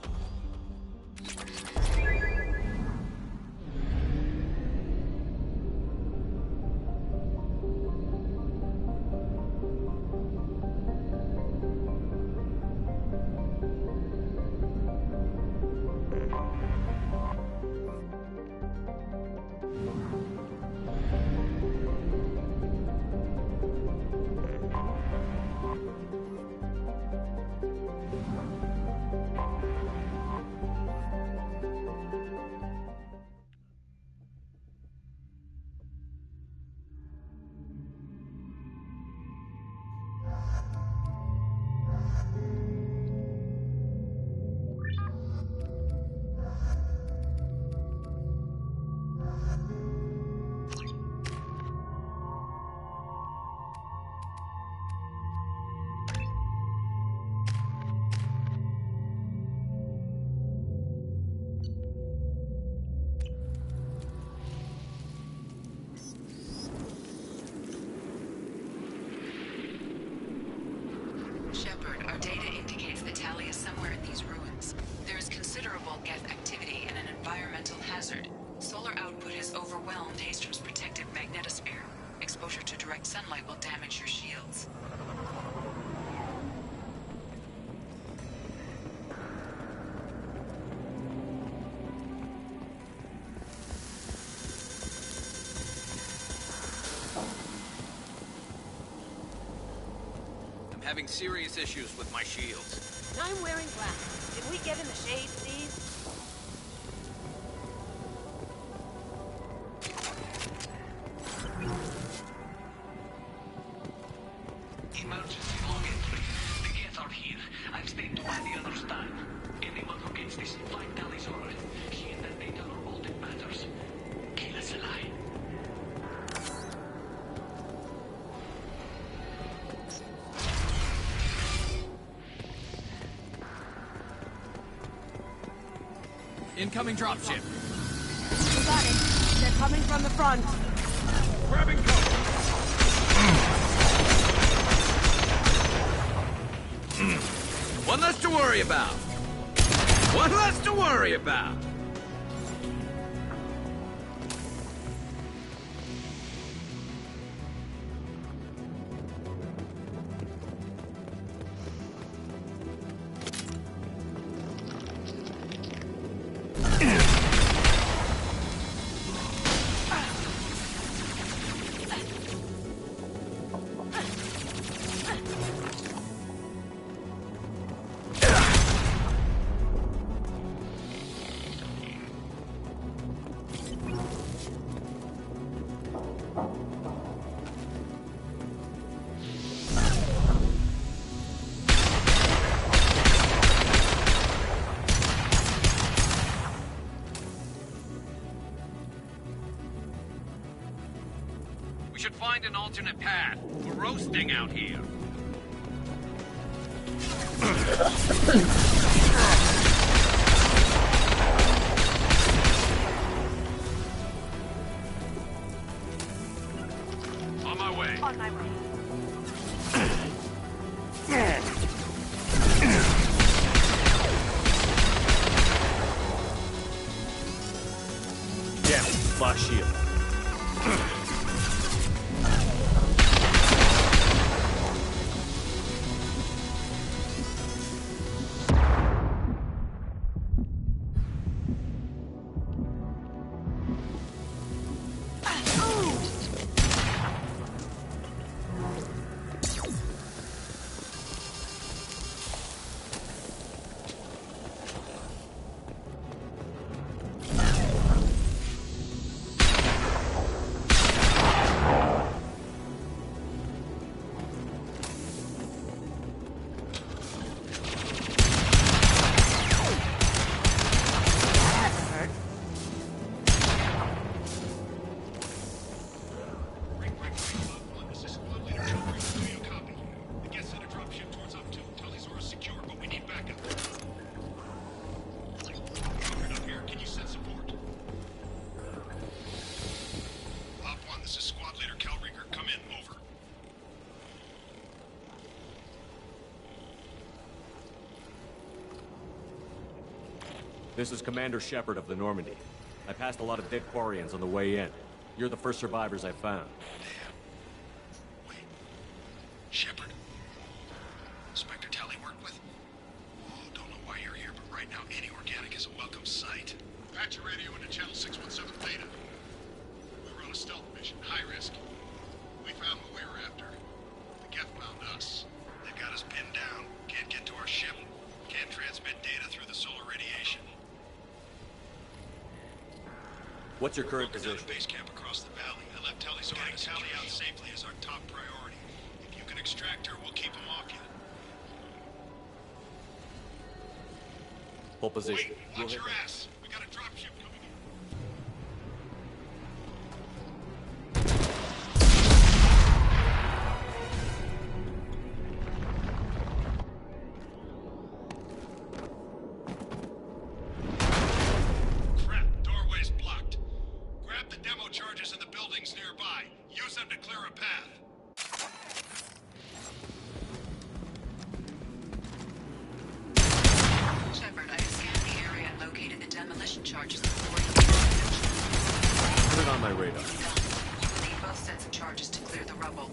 sunlight will damage your shields. I'm having serious issues with my shields. I'm wearing glasses. Can we get in the shade, please? Emergency login. The Geth are here. I've stayed by the other time. Anyone who gets this, find Tali'Zorah. He and that data are all that matters. Kill us alive. Incoming dropship. You got it. They're coming from the front. Grabbing cover. One less to worry about. One less to worry about. We should find an alternate path. We're roasting out here. On my way. On my way. Yeah, lost shield. This is Commander Shepard of the Normandy. I passed a lot of dead Quarians on the way in. You're the first survivors I found. Damn. Wait. Shepard? Inspector Tali worked with? Oh, don't know why you're here, but right now any organic is a welcome sight. Patch your radio into channel 617 Theta. We were on a stealth mission, high risk. We found what we were after. The Geth found us. They got us pinned down. Can't get to our ship. Can't transmit data through the solar radiation. What's your current position? Base camp across the valley. I left Tali'Zorah to Tali out safely is our top priority. If you can extract her, we'll keep them off you. Hold position. Wait, watch your ass. We got a dropship coming in. Crap, doorway's blocked. Grab the demo charges in the buildings nearby. Use them to clear a path. Shepard, I have scanned the area and located the demolition charges before Put it on my radar. you will need both sets of charges to clear the rubble.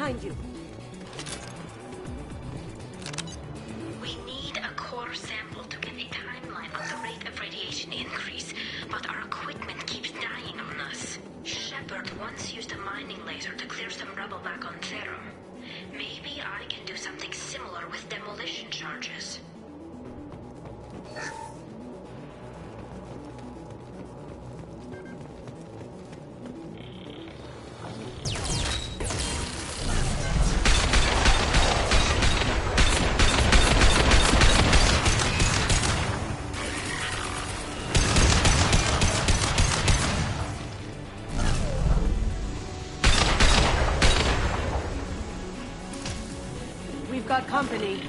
behind you. We need a core sample to get a timeline on the rate of radiation increase, but our equipment keeps dying on us. Shepard once used a mining laser to clear some rubble back on Therum. Maybe I can do something similar with demolition charges. We've got company.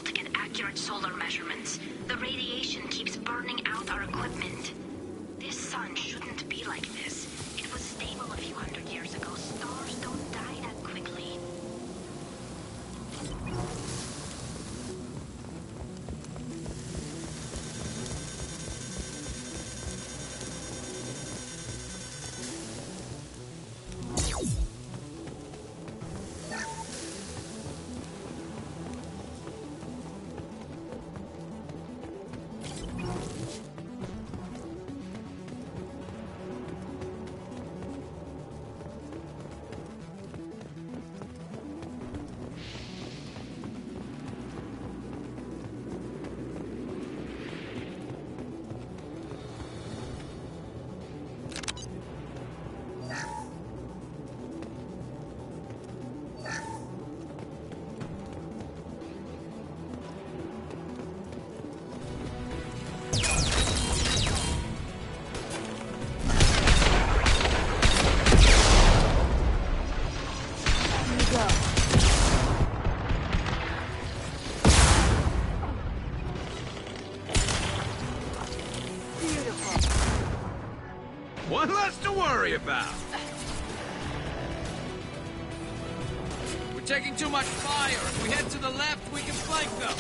To get accurate solar measurements. The radiation keeps burning out our equipment. This sun shouldn't be like this. It was stable a few hundred years ago. Stars don't die that quickly. One less to worry about. We're taking too much fire. If we head to the left, we can flank them.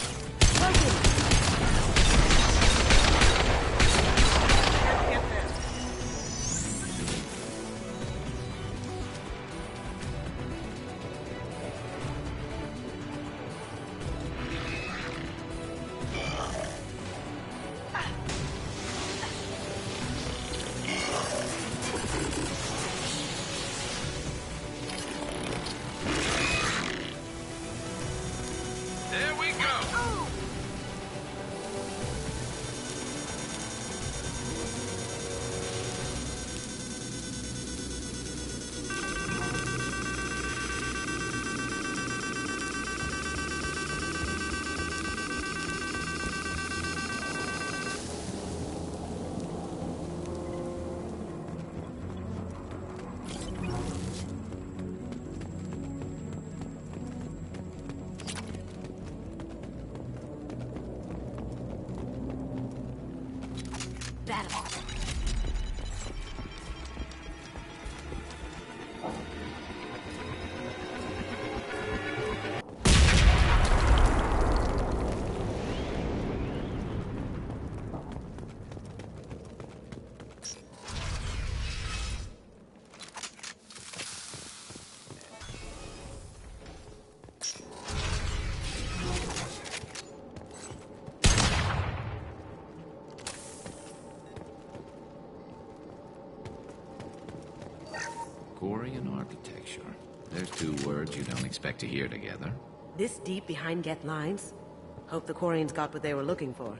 Quarian architecture. There's two words you don't expect to hear together. This deep behind Geth lines? Hope the Quarians got what they were looking for.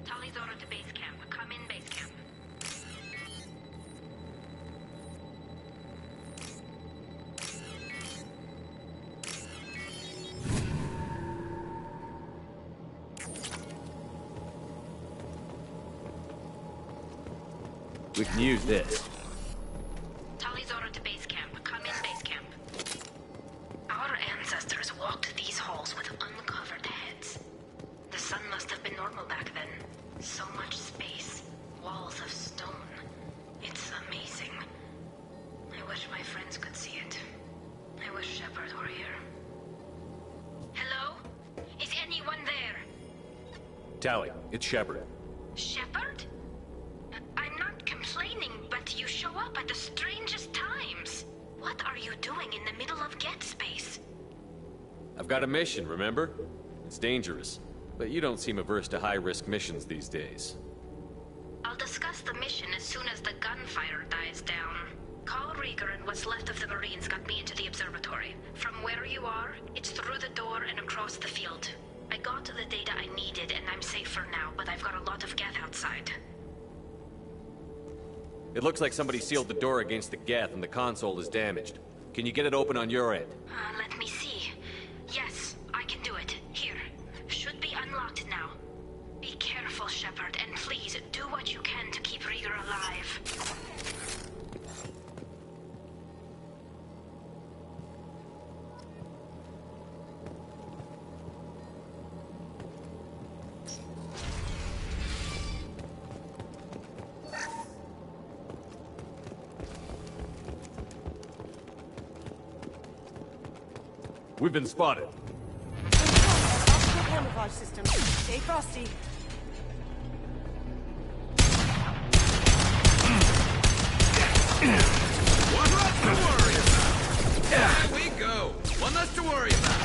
Tali's order to base camp. Come in, base camp. We can use this. Tali's order to base camp. Come in, base camp. Our ancestors walked these halls with uncovered heads. The sun must have been normal back then. So much space. Walls of stone. It's amazing. I wish my friends could see it. I wish Shepard were here. Hello? Is anyone there? Tali, it's Shepard. Shepard? I'm not complaining, but you show up at the strangest times. What are you doing in the middle of Geth space? I've got a mission, remember? It's dangerous, but you don't seem averse to high-risk missions these days. I'll discuss the mission as soon as the gunfire dies down. Carl Rieger and what's left of the Marines got me into the observatory. From where you are, it's through the door and across the field. I got the data I needed and I'm safe for now, but I've got a lot of Geth outside. It looks like somebody sealed the door against the Geth and the console is damaged. Can you get it open on your end? Let me see. Yes, I can do it. Here. Should be unlocked now. Be careful, Shepard, and please do what you can to keep Rieger alive. We've been spotted. Camouflage system. Stay frosty. One less to worry about. There we go. One less to worry about.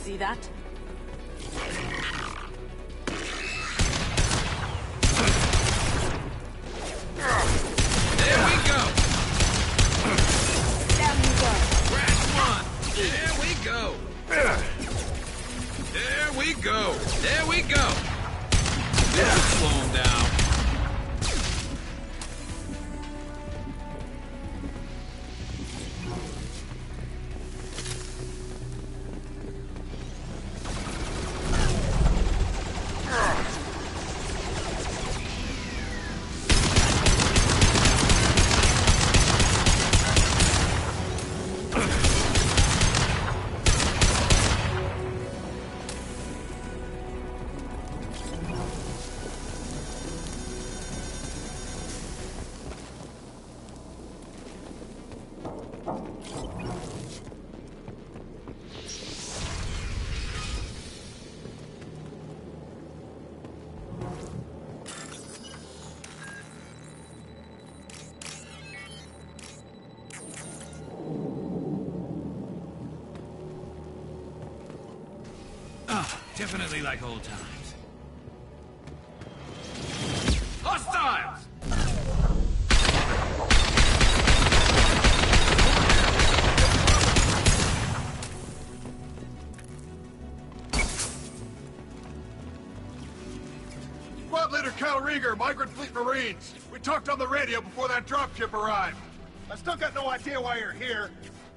See that? There we go. Down you go. Crash one. There we go. There we go. There we go. This will slow him down. Definitely like old times. Hostiles! Squad Leader Cal Rieger, Migrant Fleet Marines. We talked on the radio before that dropship arrived. I still got no idea why you're here.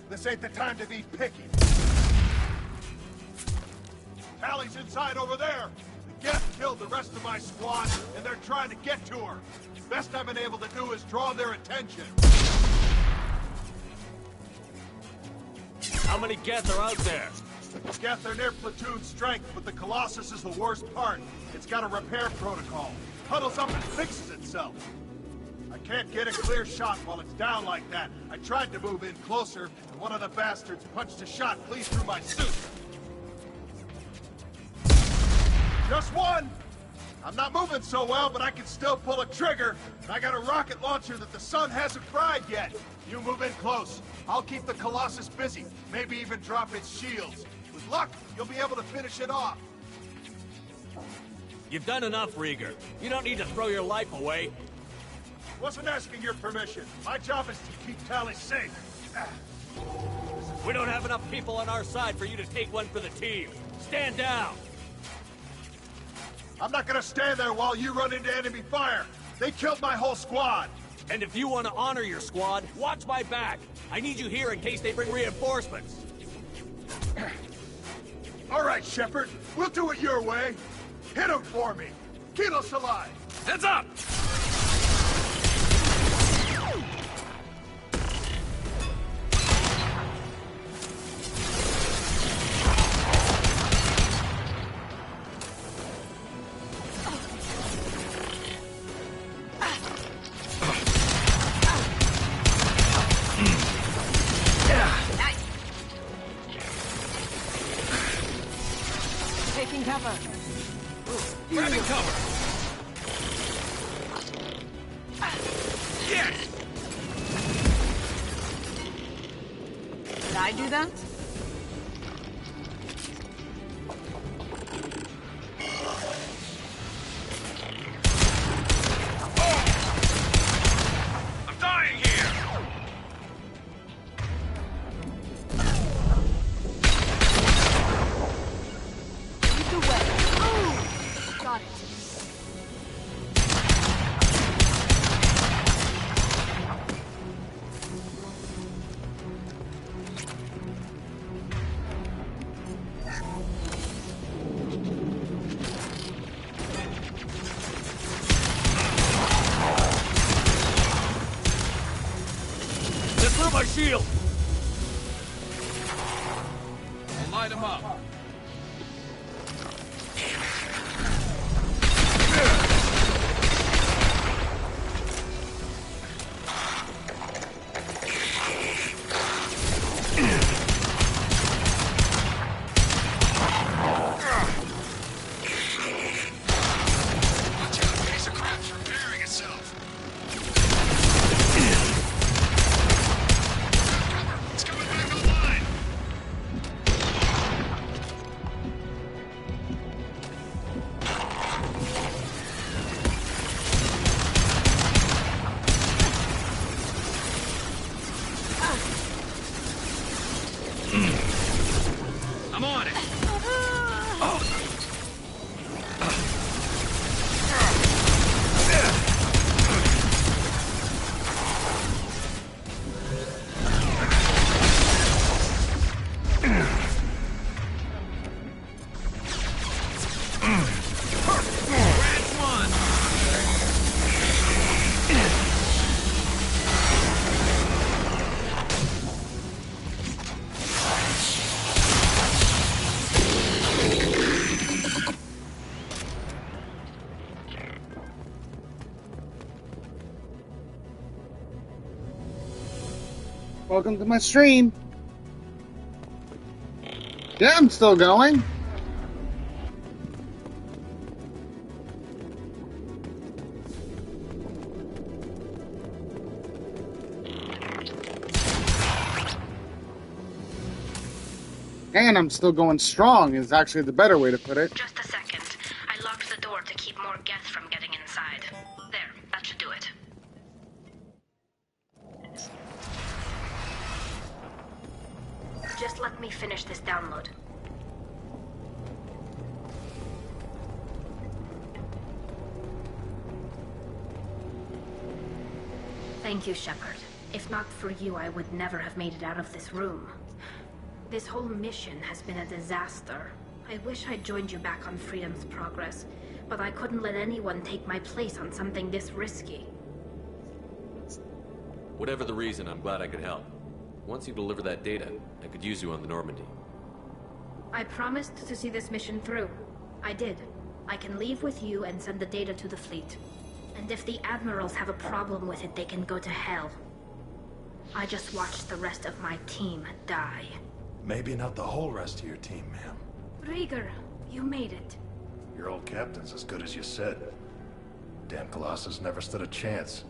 This ain't the time to be picky. Tally's inside over there. The Geth killed the rest of my squad, and they're trying to get to her. Best I've been able to do is draw their attention. How many Geth are out there? The Geth are near platoon strength, but the Colossus is the worst part. It's got a repair protocol. Huddles up and fixes itself. I can't get a clear shot while it's down like that. I tried to move in closer, and one of the bastards punched a shot clean through my suit. Just one! I'm not moving so well, but I can still pull a trigger. And I got a rocket launcher that the sun hasn't fried yet. You move in close. I'll keep the Colossus busy. Maybe even drop its shields. With luck, you'll be able to finish it off. You've done enough, Rieger. You don't need to throw your life away. Wasn't asking your permission. My job is to keep Tally safe. We don't have enough people on our side for you to take one for the team. Stand down! I'm not gonna stand there while you run into enemy fire. They killed my whole squad. And if you want to honor your squad, watch my back. I need you here in case they bring reinforcements. All right, Shepard. We'll do it your way. Hit him for me. Keep us alive. Heads up! Taking cover. Grabbing cover! Yes! Did I do that? I'm dying here! Lead the way. Oh! Got it. Just through my shield! I'll light him up. Watch out, piece of crap's repairing itself. It's coming back online. I'm on it. That's one. Welcome to my stream. Yeah, I'm still going. And I'm still going strong is actually the better way to put it. Just a second. I locked the door to keep more Geth from getting inside. There, that should do it. Just let me finish this download. Thank you, Shepard. If not for you, I would never have made it out of this room. This whole mission has been a disaster. I wish I'd joined you back on Freedom's Progress, but I couldn't let anyone take my place on something this risky. Whatever the reason, I'm glad I could help. Once you deliver that data, I could use you on the Normandy. I promised to see this mission through. I did. I can leave with you and send the data to the fleet. And if the admirals have a problem with it, they can go to hell. I just watched the rest of my team die. Maybe not the whole rest of your team, ma'am. Rieger, you made it. Your old captain's as good as you said. Damn Colossus never stood a chance.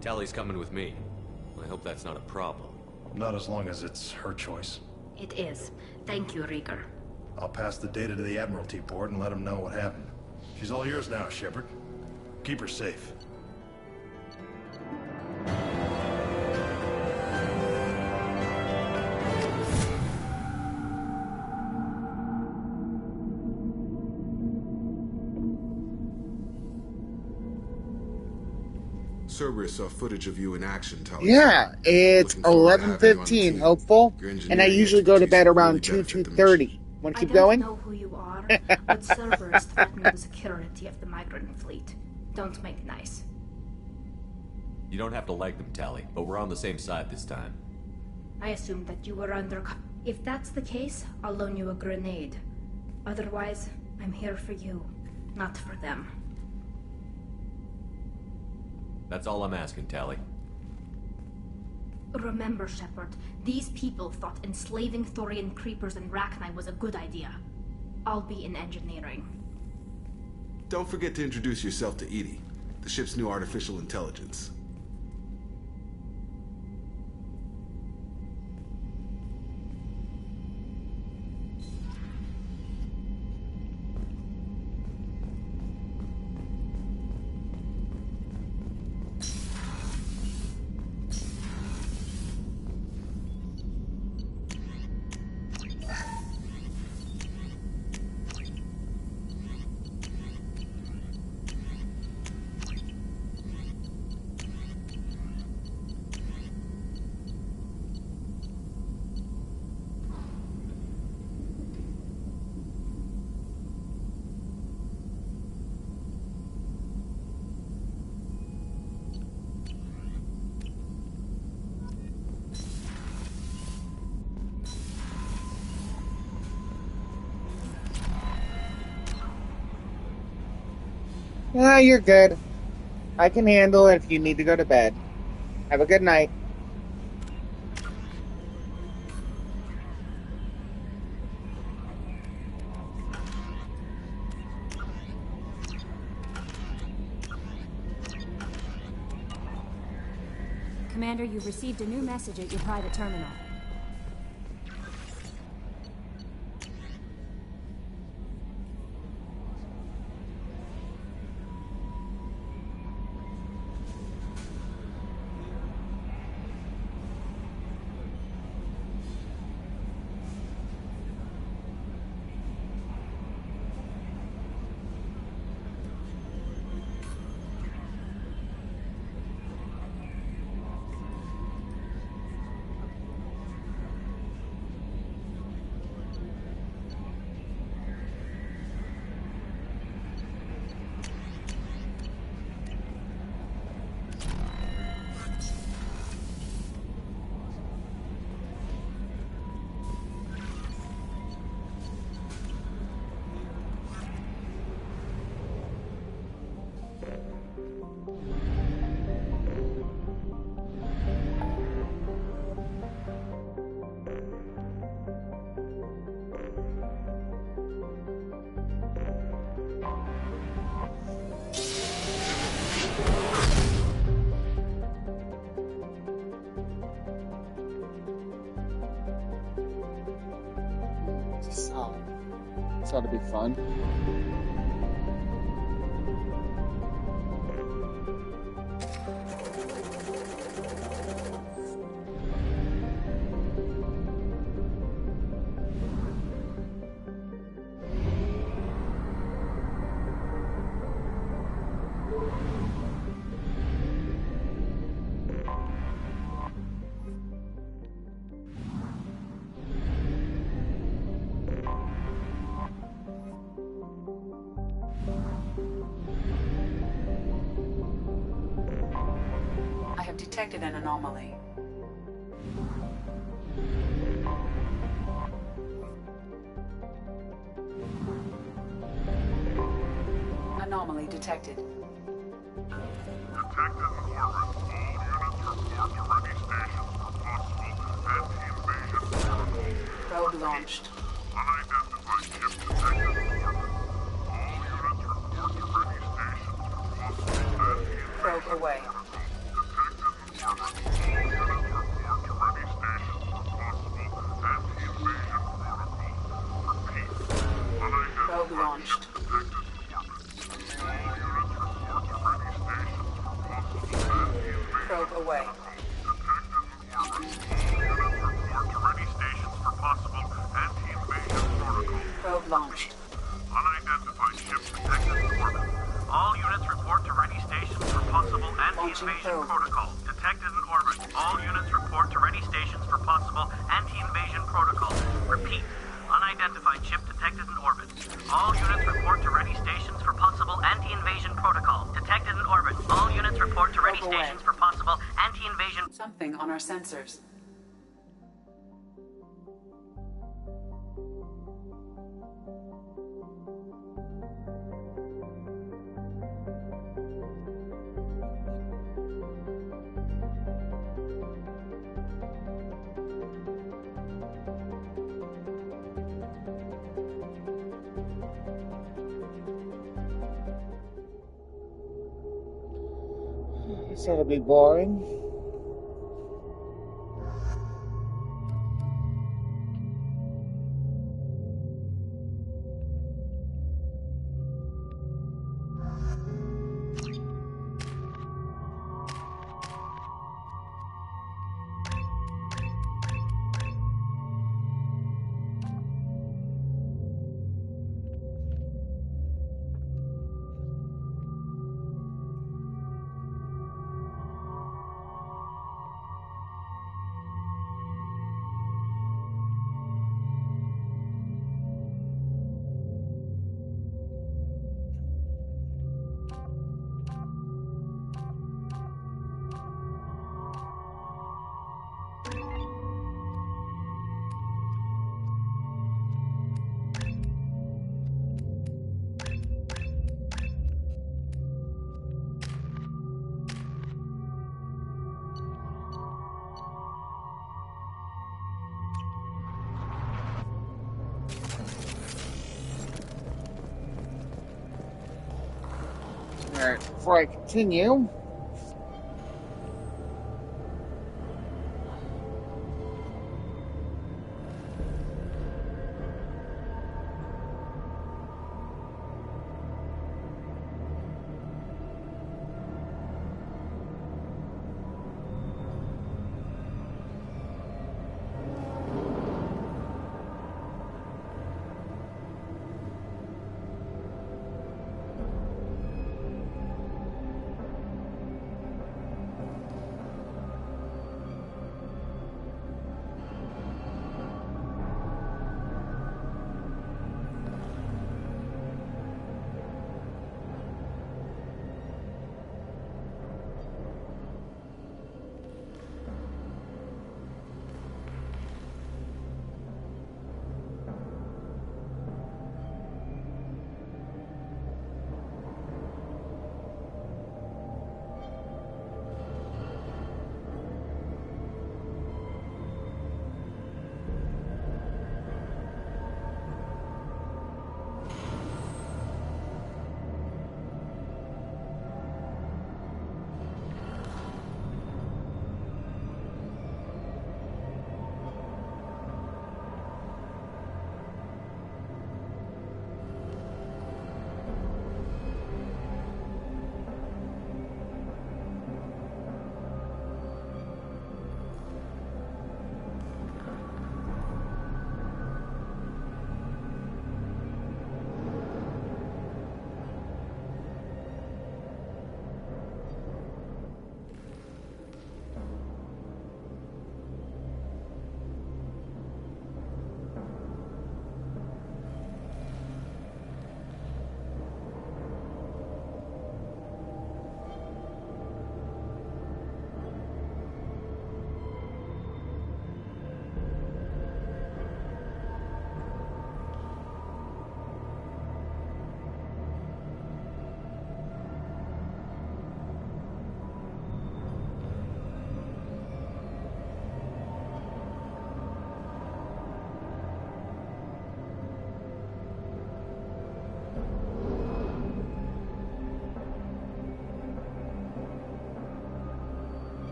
Tali's coming with me. I hope that's not a problem. Not as long as it's her choice. It is. Thank you, Rieger. I'll pass the data to the Admiralty board and let them know what happened. She's all yours now, Shepard. Keep her safe. Cerberus saw footage of you in action, Tali. Yeah, it's 11:15, hopeful, and I usually go to bed around 2:30. Want to keep going? I don't know who you are, but Cerberus threatened the security of the migrant fleet. Don't make nice. You don't have to like them, Tali, but we're on the same side this time. I assumed that you were under... If that's the case, I'll loan you a grenade. Otherwise, I'm here for you, not for them. That's all I'm asking, Tali. Remember, Shepard, these people thought enslaving Thorian creepers in Rachni was a good idea. I'll be in engineering. Don't forget to introduce yourself to EDI, the ship's new artificial intelligence. Ah, you're good. I can handle it if you need to go to bed. Have a good night. Commander, you've received a new message at your private terminal. This ought to be fun. I have detected an anomaly. Anomaly detected. Detected in orbit. All units report to ready station for possible anti-invasion protocol. Probe launched. Unidentified ship detected in orbit. All units report to ready station for possible anti-invasion Probe away. Detected in orbit. All units report to ready station for possible anti-invasion protocol. Repeat. Unidentified Probe launched. detected in orbit. All units report to ready station for possible anti-invasion Probe away. detected in orbit. All units report to ready stations for possible anti-invasion protocol. Probe launched. Unidentified ship detected in orbit. All units report to ready stations for possible anti-invasion protocol. Detected in orbit. All units report to ready stations for possible anti-invasion protocol. Repeat. Unidentified ship detected in orbit. All units report to ready stations for possible anti-invasion protocol. Detected in orbit. All units report to ready Probe away. stations for possible anti-invasion. Something on our sensors. This ought to be boring. Alright, before I continue,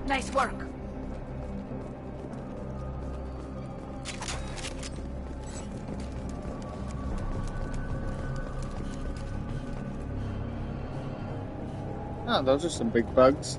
Nice work. Oh, those are some big bugs.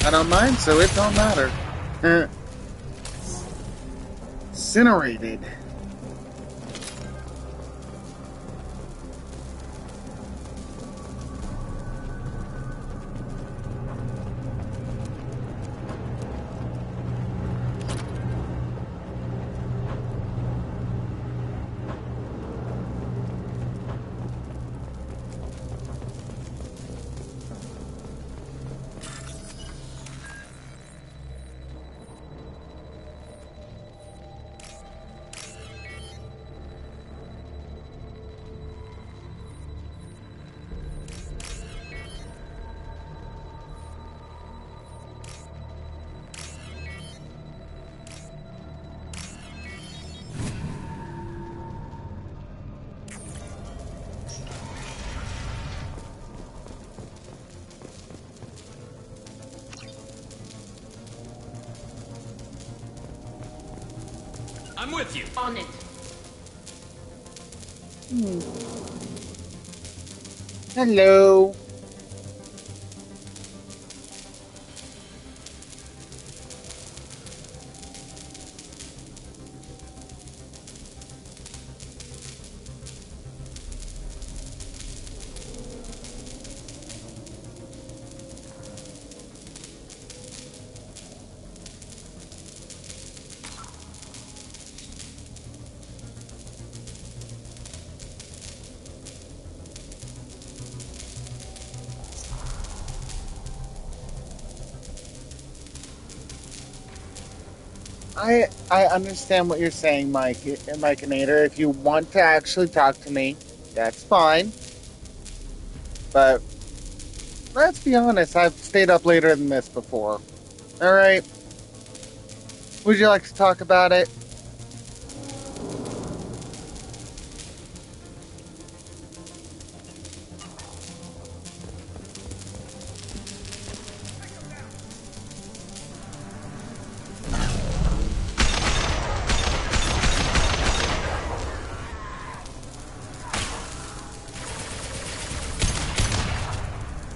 I don't mind, so it don't matter. Incinerated. I'm with you. On it. Hello. I understand what you're saying, Mikeinator. If you want to actually talk to me, that's fine. But let's be honest, I've stayed up later than this before. Alright? Would you like to talk about it?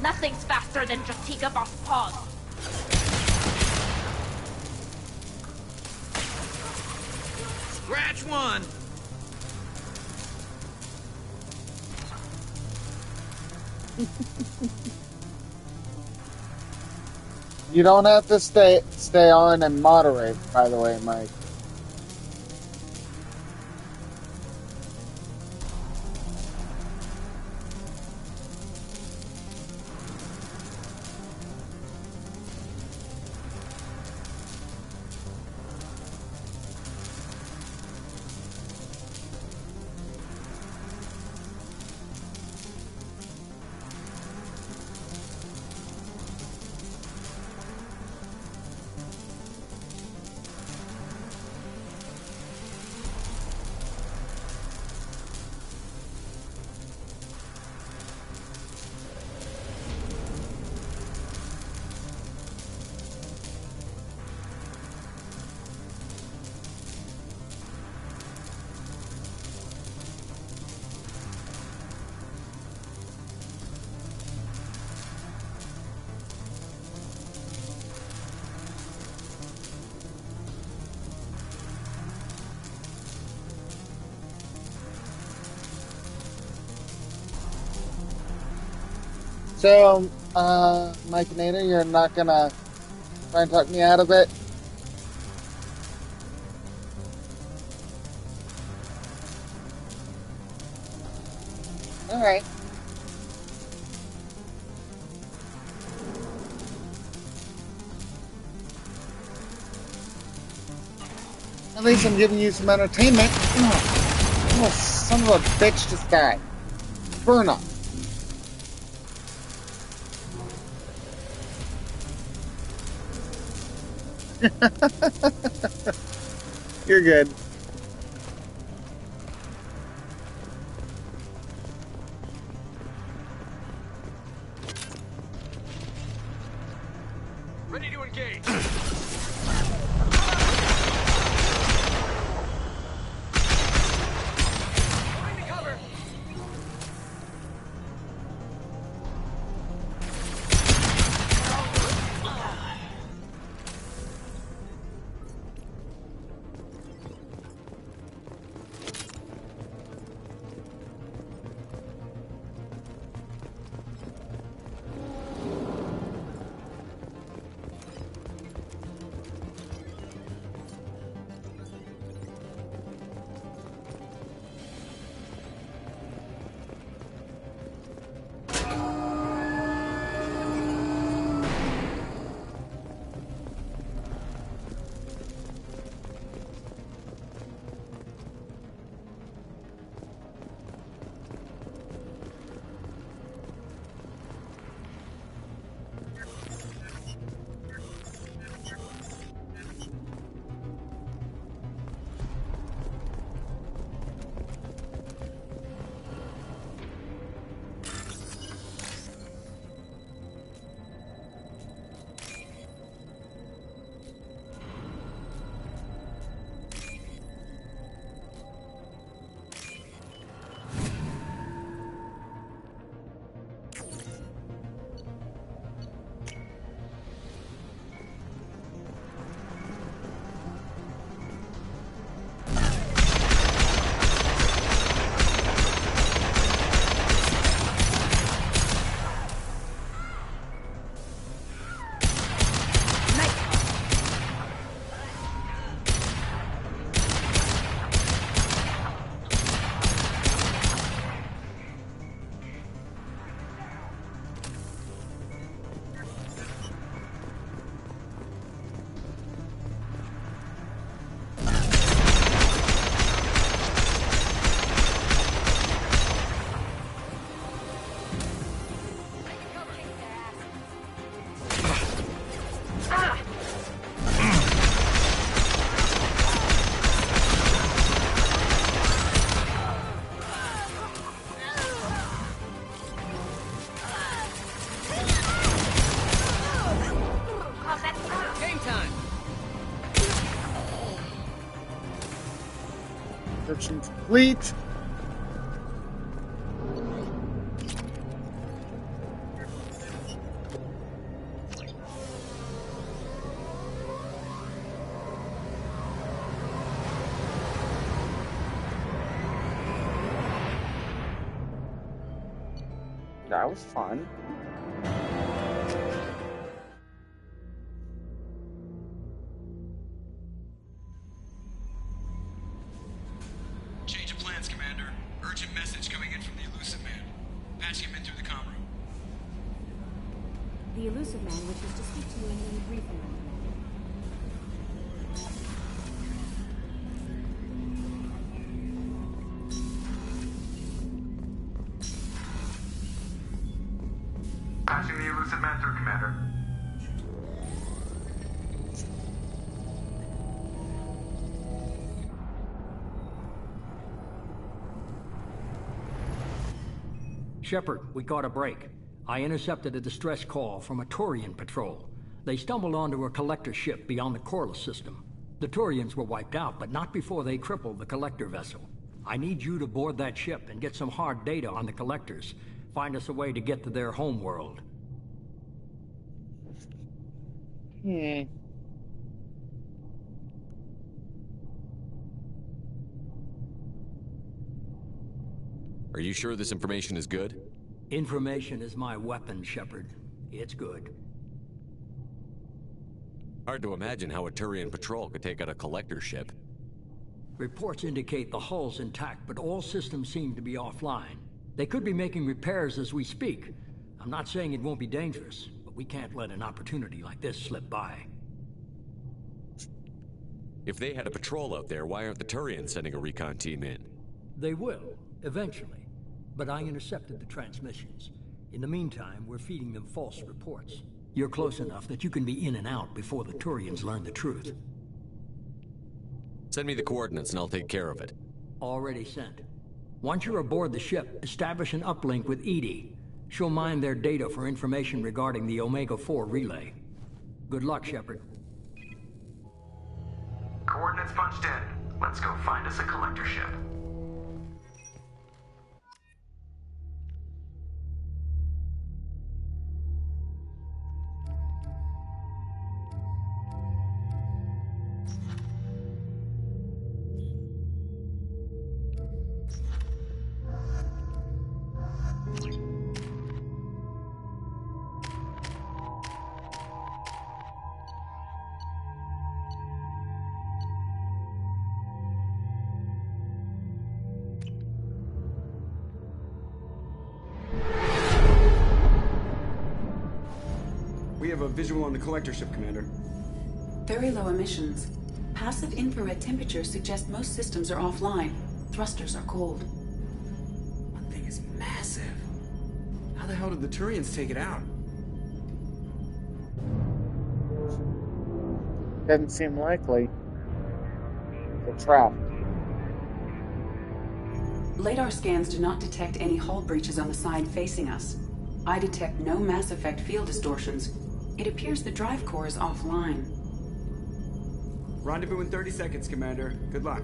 Nothing's faster than Dratika Boss Paws. Scratch one. You don't have to stay on and moderate, by the way, Mike. So, Mikeinator, you're not gonna try and talk me out of it? Alright. At least I'm giving you some entertainment. Oh, son of a bitch just died. Burn up. You're good. Ready to engage. Mission complete. That was fun. Change of plans, Commander. Urgent message coming in from the Illusive Man. Patching him in through the comm room. The Illusive Man wishes to speak to you in a briefing. Passing the Illusive Man through, Commander. Shepard, we got a break. I intercepted a distress call from a Turian patrol. They stumbled onto a collector ship beyond the Corliss system. The Turians were wiped out, but not before they crippled the collector vessel. I need you to board that ship and get some hard data on the collectors. Find us a way to get to their homeworld. Are you sure this information is good? Information is my weapon, Shepard. It's good. Hard to imagine how a Turian patrol could take out a collector ship. Reports indicate the hull's intact, but all systems seem to be offline. They could be making repairs as we speak. I'm not saying it won't be dangerous, but we can't let an opportunity like this slip by. If they had a patrol out there, why aren't the Turians sending a recon team in? They will, eventually. But I intercepted the transmissions. In the meantime, we're feeding them false reports. You're close enough that you can be in and out before the Turians learn the truth. Send me the coordinates and I'll take care of it. Already sent. Once you're aboard the ship, establish an uplink with EDI. She'll mine their data for information regarding the Omega-4 relay. Good luck, Shepard. Coordinates punched in. Let's go find us a collector ship. We have a visual on the collector ship, Commander. Very low emissions. Passive infrared temperatures suggest most systems are offline. Thrusters are cold. That thing is massive. How the hell did the Turians take it out? Doesn't seem likely. They're trapped. LADAR scans do not detect any hull breaches on the side facing us. I detect no Mass Effect field distortions. It appears the drive core is offline. Rendezvous in 30 seconds, Commander. Good luck.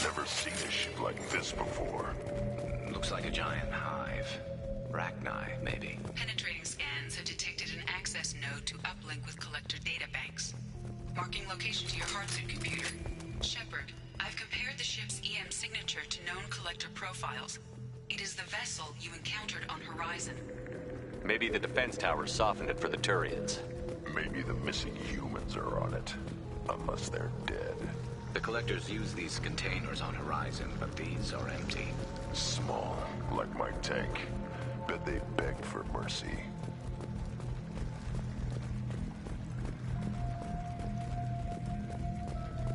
Never seen a ship like this before. Looks like a giant hive. Rachni, maybe. Penetrating scans have detected an access node to uplink with collector databanks. Marking location to your hardsuit computer. Shepard, I've compared the ship's EM signature to known collector profiles. It is the vessel you encountered on Horizon. Maybe the defense towers softened it for the Turians. Maybe the missing humans are on it. Unless they're dead. The collectors use these containers on Horizon, but these are empty. Small, like my tank. Bet they begged for mercy.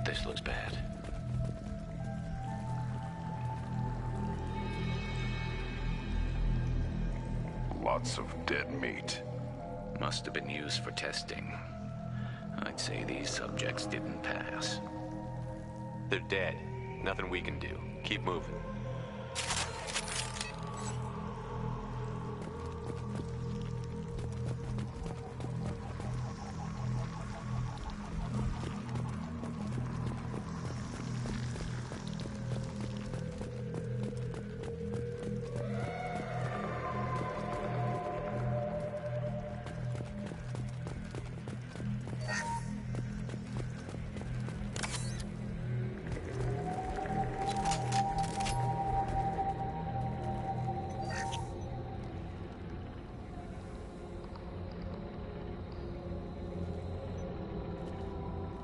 This looks bad. Lots of dead meat. Must have been used for testing. I'd say these subjects didn't pass. They're dead. Nothing we can do. Keep moving.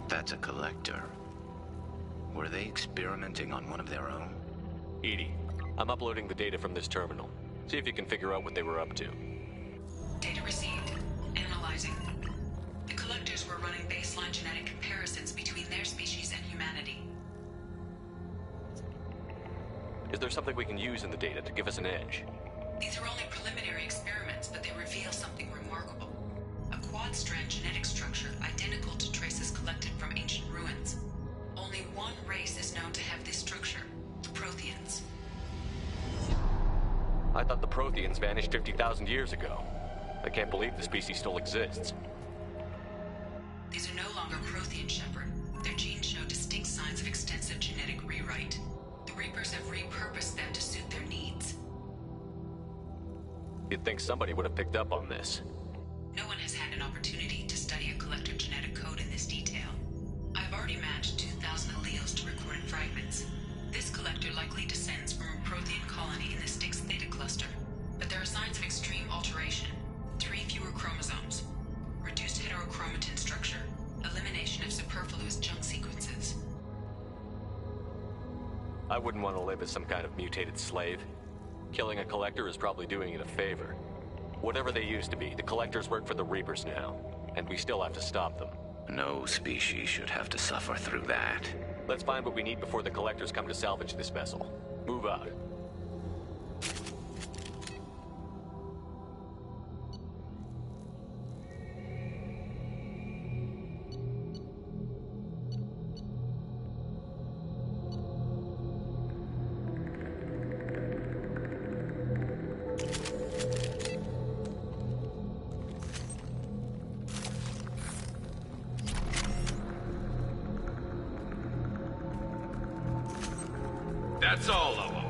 That's a collector. Were they experimenting on one of their own? EDI, I'm uploading the data from this terminal. See if you can figure out what they were up to. Data received. Analyzing. The collectors were running baseline genetic comparisons between their species and humanity. Is there something we can use in the data to give us an edge? These are only preliminary experiments, but they reveal something remarkable. A quad-strand genetic structure identical to traces collected from ancient ruins. Only one race is known to have this structure, the Protheans. I thought the Protheans vanished 50,000 years ago. I can't believe the species still exists. These are no longer Prothean, Shepard. Their genes show distinct signs of extensive genetic rewrite. The Reapers have repurposed them to suit their needs. You'd think somebody would have picked up on this. No one has had an opportunity to study a collector genetic code in this detail. I've already matched 2,000 alleles to recorded fragments. This collector likely descends from a Prothean colony in the Styx Theta cluster. But there are signs of extreme alteration. 3 fewer chromosomes. Reduced heterochromatin structure. Elimination of superfluous junk sequences. I wouldn't want to live as some kind of mutated slave. Killing a collector is probably doing it a favor. Whatever they used to be, the collectors work for the Reapers now. And we still have to stop them. No species should have to suffer through that. Let's find what we need before the collectors come to salvage this vessel. Move out. That's all of them.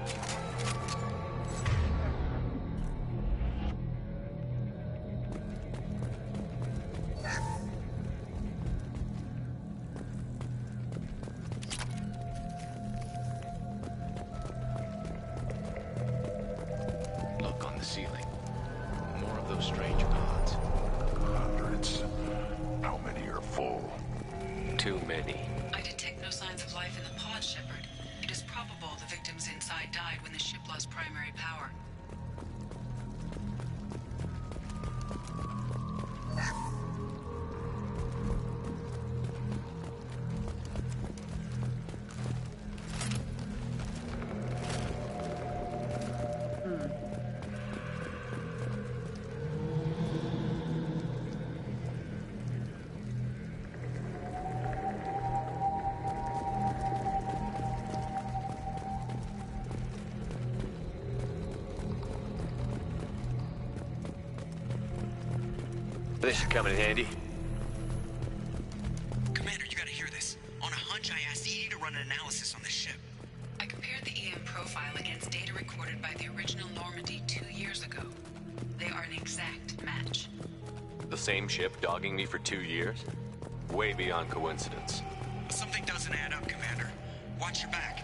Look on the ceiling. More of those strange pods. Hundreds. How many are full? Too many. I detect no signs of life in the pod, Shepard. It is probable the victims inside died when the ship lost primary power. This should come in handy. Commander, you gotta hear this. On a hunch, I asked Edie to run an analysis on the ship. I compared the EM profile against data recorded by the original Normandy 2 years ago. They are an exact match. The same ship dogging me for 2 years? Way beyond coincidence. Something doesn't add up, Commander. Watch your back.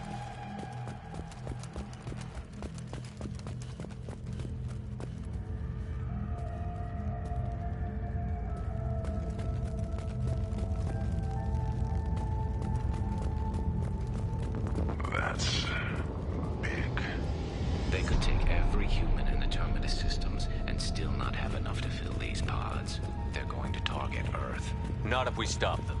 That's big. They could take every human in the Terminus systems and still not have enough to fill these pods. They're going to target Earth. Not if we stop them.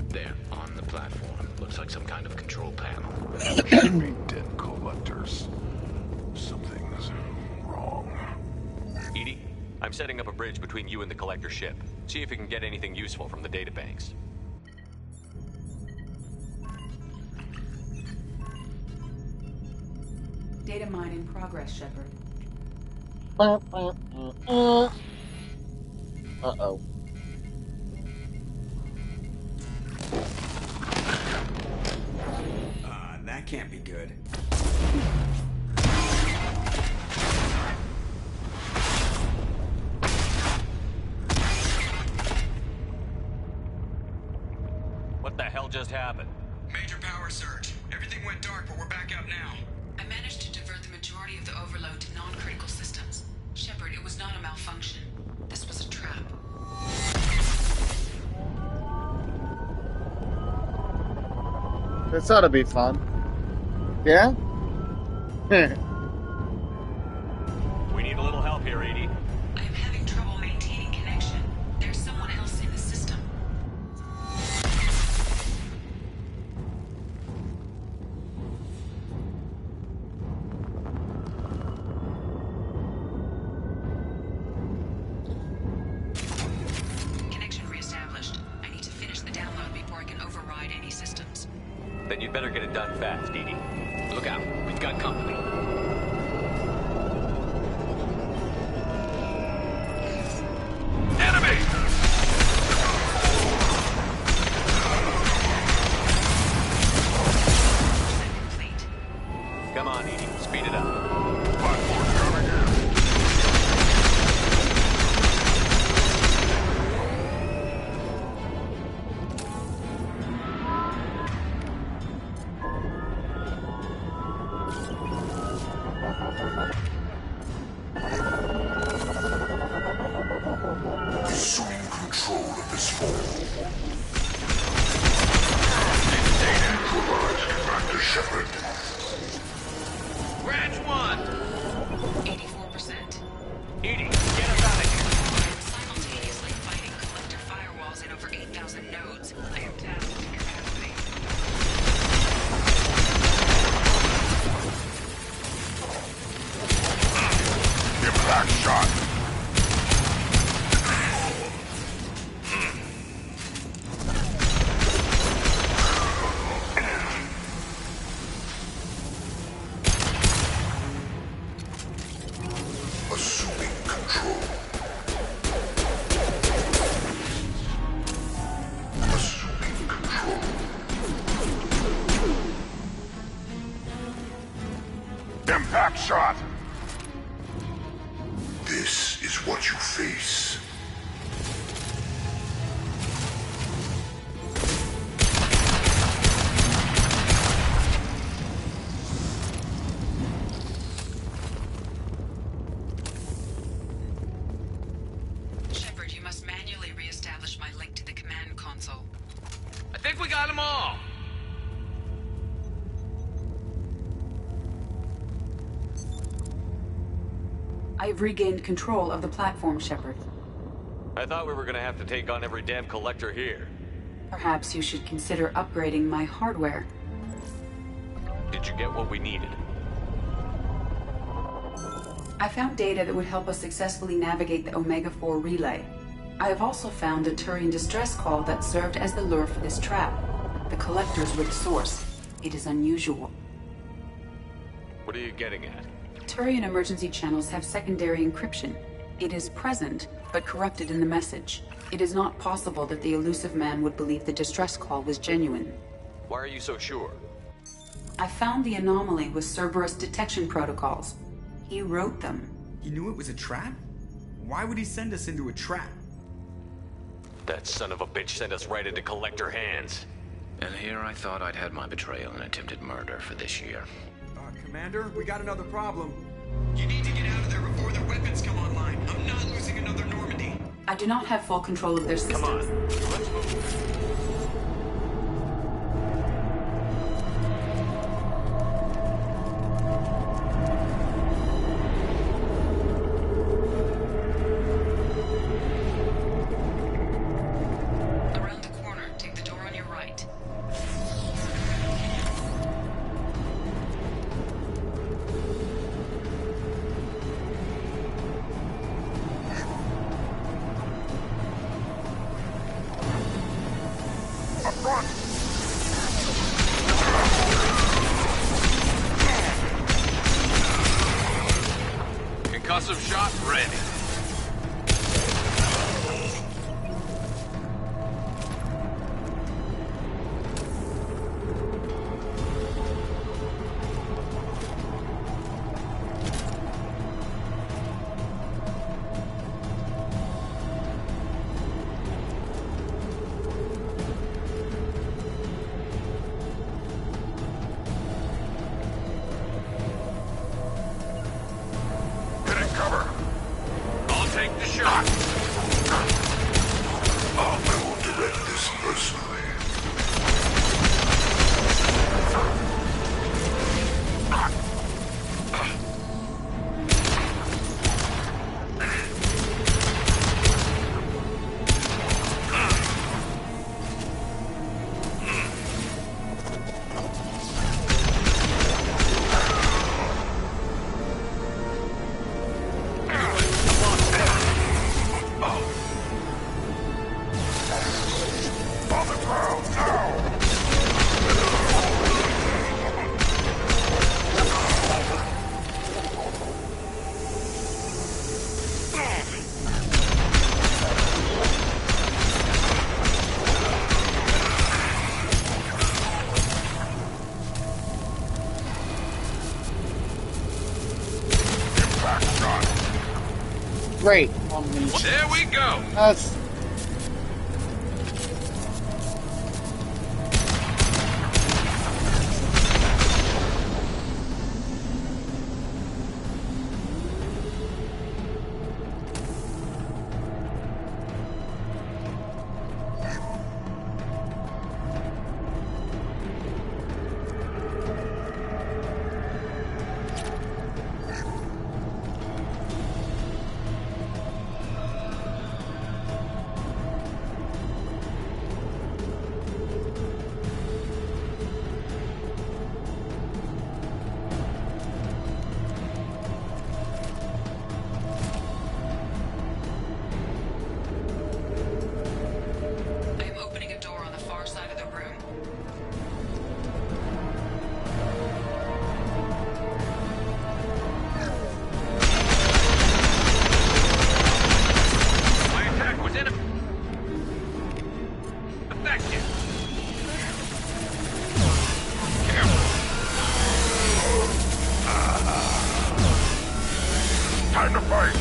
There, on the platform. Looks like some kind of control panel. Should be dead collectors. Something's wrong. Edie, I'm setting up a bridge between you and the collector ship. See if you can get anything useful from the databanks. Data mine in progress, Shepard. Uh-oh. That can't be good. What the hell just happened? Major power surge. Everything went dark, but we're back out now. I managed to divert the majority of the overload to non-critical systems. Shepard, it was not a malfunction. This was a trap. This ought to be fun. Yeah? We need a little help here, Edie. I am having trouble maintaining connection. There's someone else in the system. Then you'd better get it done fast, Edie. Look out. We've got company. Enemy! Come on, Edie. Speed it up. Assuming control of this form. Data. Neutralize Commander Shepard. Branch 1! 84%. Edie, get us out of here. I'm simultaneously fighting collector firewalls in over 8,000 nodes. I am tasked with capacity. Impact shot. Assuming control. Assuming control. Impact shot! This is what you face. Shepard, you must manually re-establish my link to the command console. I think we got them all. I've regained control of the platform, Shepard. I thought we were gonna have to take on every damn collector here. Perhaps you should consider upgrading my hardware. Did you get what we needed? I found data that would help us successfully navigate the Omega-4 relay. I have also found a Turian distress call that served as the lure for this trap. The collectors were the source. It is unusual. What are you getting at? Turian emergency channels have secondary encryption. It is present, but corrupted in the message. It is not possible that the elusive man would believe the distress call was genuine. Why are you so sure? I found the anomaly with Cerberus detection protocols. He wrote them. He knew it was a trap? Why would he send us into a trap? That son of a bitch sent us right into collector hands. And here I thought I'd had my betrayal and attempted murder for this year. Commander, we got another problem. You need to get out of there before their weapons come online. I'm not losing another Normandy. I do not have full control of their systems. Come on, let's move. Around the corner, take the door on your right. Up front! Concussive shot ready. Getting cover! great. There we go. That's... Time to fight!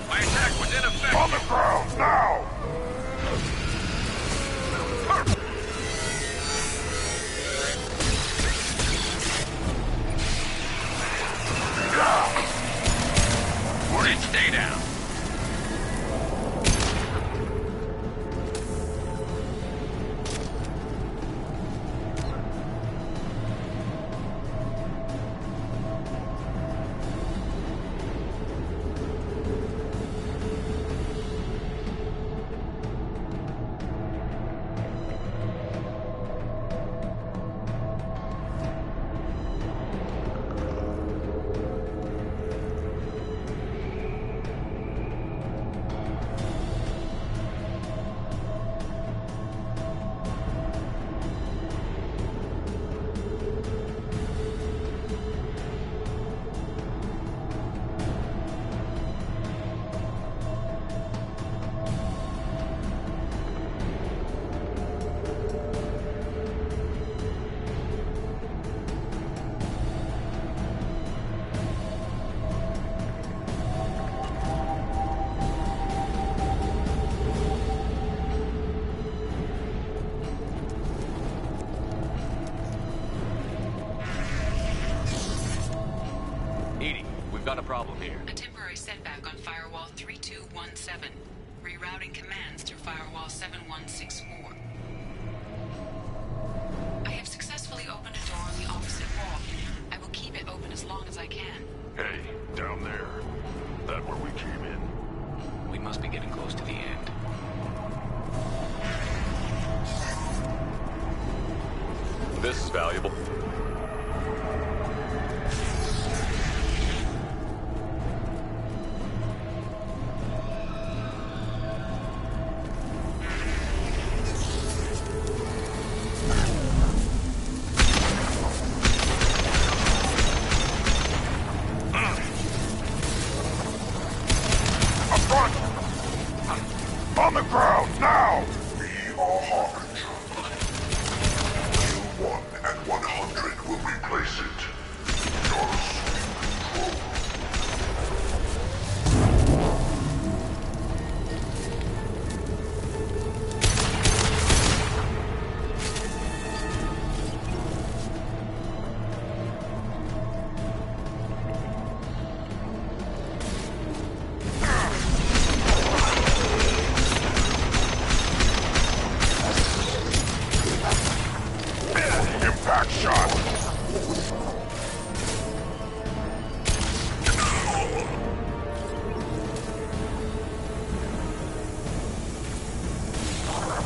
My attack was ineffective. On the ground, now! Stay down. Got a problem here. A temporary setback on Firewall 3217. Rerouting commands through Firewall 7164. I have successfully opened a door on the opposite wall. I will keep it open as long as I can. Hey, down there. That where we came in? We must be getting close to the end. This is valuable. On the ground, now! We are Harbinger. Q1 and 100 will replace it.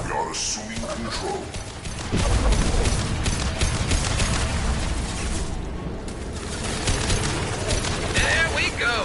You're assuming control. There we go!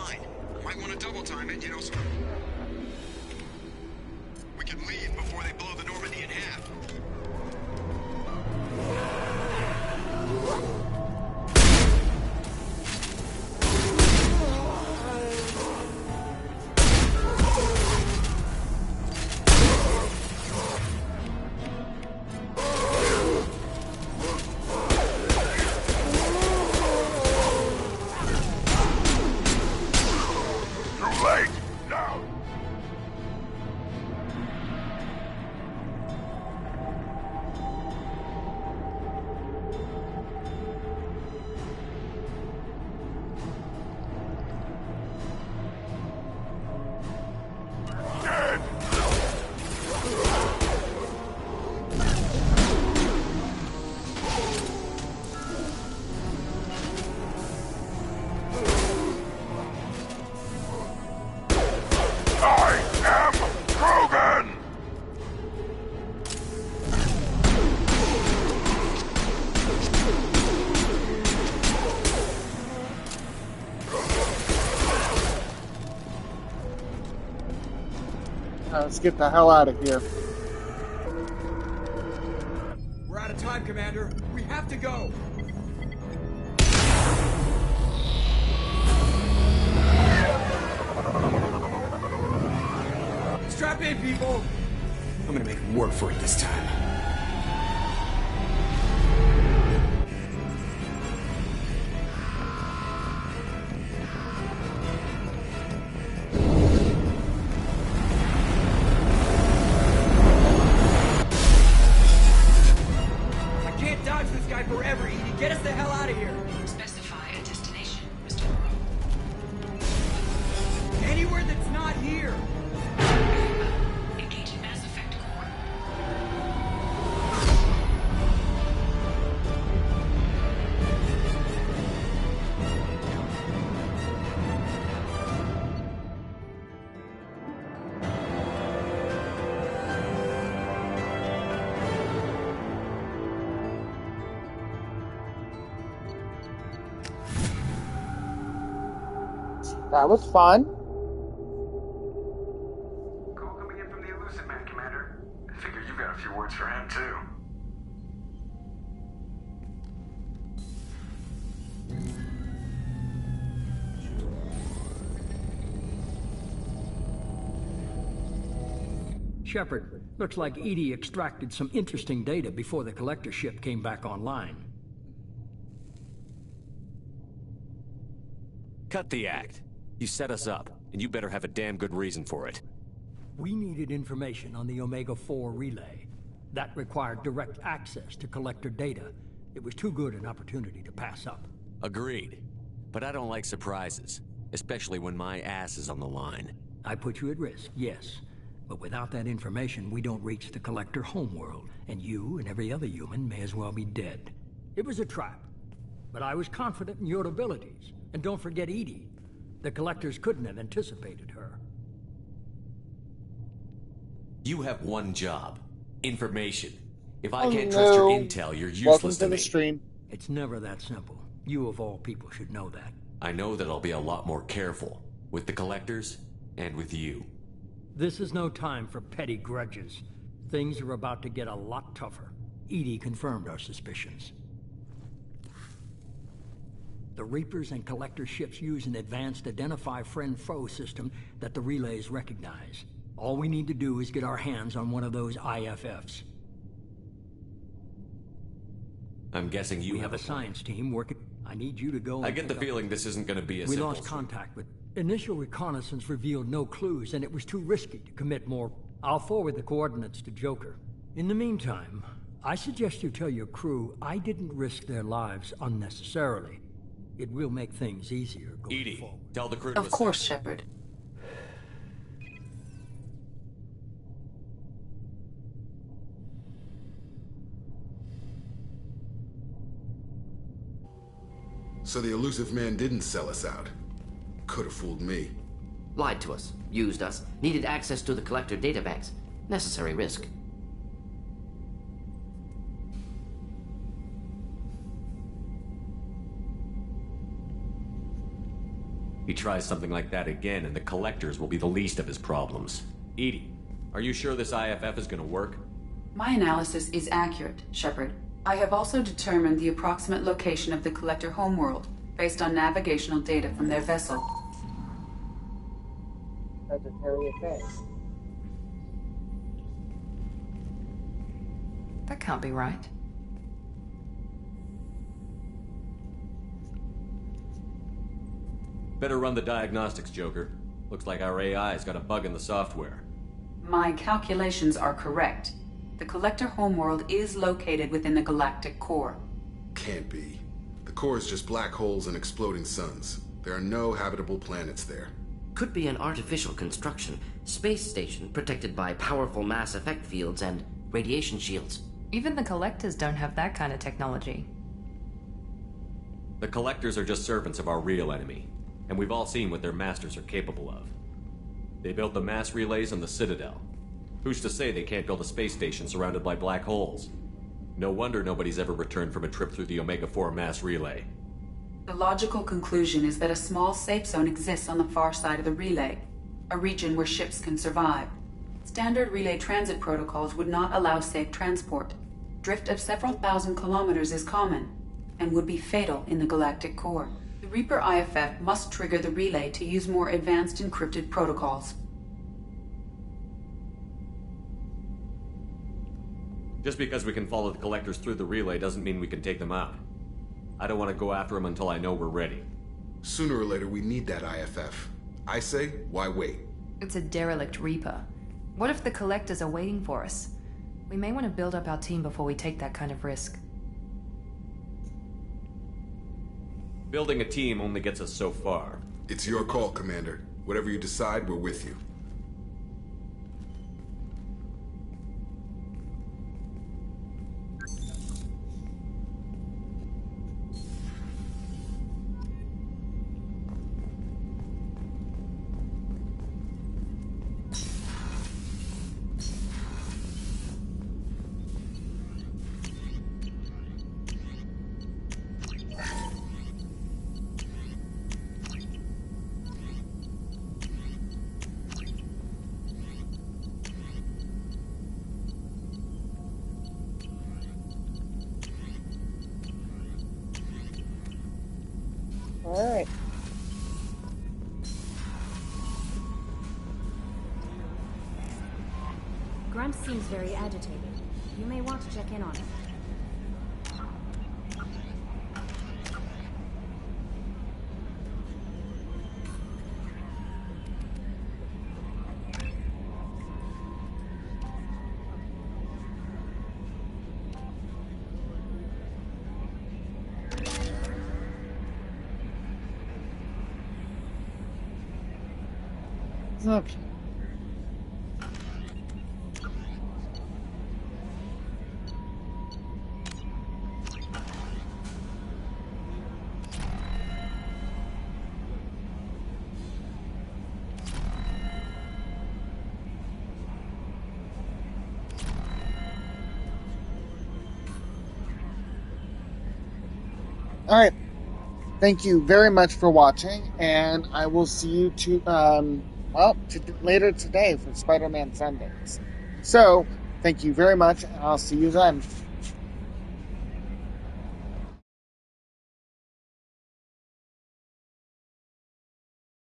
line. Might want to double time it, sort of. We can leave before they blow the Normandy in half. Let's get the hell out of here. We're out of time, Commander. We have to go. Strap in, people. I'm gonna make them work for it this time. That was fun. Call coming in from the Elusive Man, Commander. I figure you got a few words for him, too. Shepard, looks like EDI extracted some interesting data before the collector ship came back online. Cut the act. You set us up, and you better have a damn good reason for it. We needed information on the Omega-4 relay. That required direct access to collector data. It was too good an opportunity to pass up. Agreed. But I don't like surprises, especially when my ass is on the line. I put you at risk, yes. But without that information, we don't reach the collector homeworld, and you and every other human may as well be dead. It was a trap, but I was confident in your abilities. And don't forget EDI. The collectors couldn't have anticipated her. You have one job. Information. If I can't trust your intel, you're useless to me. Stream. It's never that simple. You of all people should know that. I know that I'll be a lot more careful. With the collectors, and with you. This is no time for petty grudges. Things are about to get a lot tougher. EDI confirmed our suspicions. The Reapers and Collector ships use an advanced Identify Friend-Foe system that the relays recognize. All we need to do is get our hands on one of those IFFs. I'm guessing you We have a science team working... I need you to go and I get the feeling this isn't going to be a We simple lost contact with... Initial reconnaissance revealed no clues, and it was too risky to commit more... I'll forward the coordinates to Joker. In the meantime, I suggest you tell your crew I didn't risk their lives unnecessarily. It will make things easier going forward. Tell the crew Of course, Shepard. So the Elusive Man didn't sell us out. Could have fooled me. Lied to us, used us, needed access to the collector databanks. Necessary risk. He tries something like that again, and the Collectors will be the least of his problems. EDI, are you sure this IFF is gonna work? My analysis is accurate, Shepard. I have also determined the approximate location of the Collector homeworld, based on navigational data from their vessel. Sagittarius A. That can't be right. Better run the diagnostics, Joker. Looks like our AI's got a bug in the software. My calculations are correct. The Collector homeworld is located within the galactic core. Can't be. The core is just black holes and exploding suns. There are no habitable planets there. Could be an artificial construction, space station protected by powerful mass effect fields and radiation shields. Even the Collectors don't have that kind of technology. The Collectors are just servants of our real enemy, and we've all seen what their masters are capable of. They built the mass relays on the Citadel. Who's to say they can't build a space station surrounded by black holes? No wonder nobody's ever returned from a trip through the Omega-4 mass relay. The logical conclusion is that a small safe zone exists on the far side of the relay, a region where ships can survive. Standard relay transit protocols would not allow safe transport. Drift of several thousand kilometers is common, and would be fatal in the galactic core. The Reaper IFF must trigger the relay to use more advanced encrypted protocols. Just because we can follow the Collectors through the relay doesn't mean we can take them out. I don't want to go after them until I know we're ready. Sooner or later, we need that IFF. I say, why wait? It's a derelict Reaper. What if the Collectors are waiting for us? We may want to build up our team before we take that kind of risk. Building a team only gets us so far. It's your call, Commander. Whatever you decide, we're with you. Alright. Grunt seems very agitated. You may want to check in on him. Okay. All right. Thank you very much for watching, and I will see you later today for Spider-Man Sundays. So, thank you very much, and I'll see you then.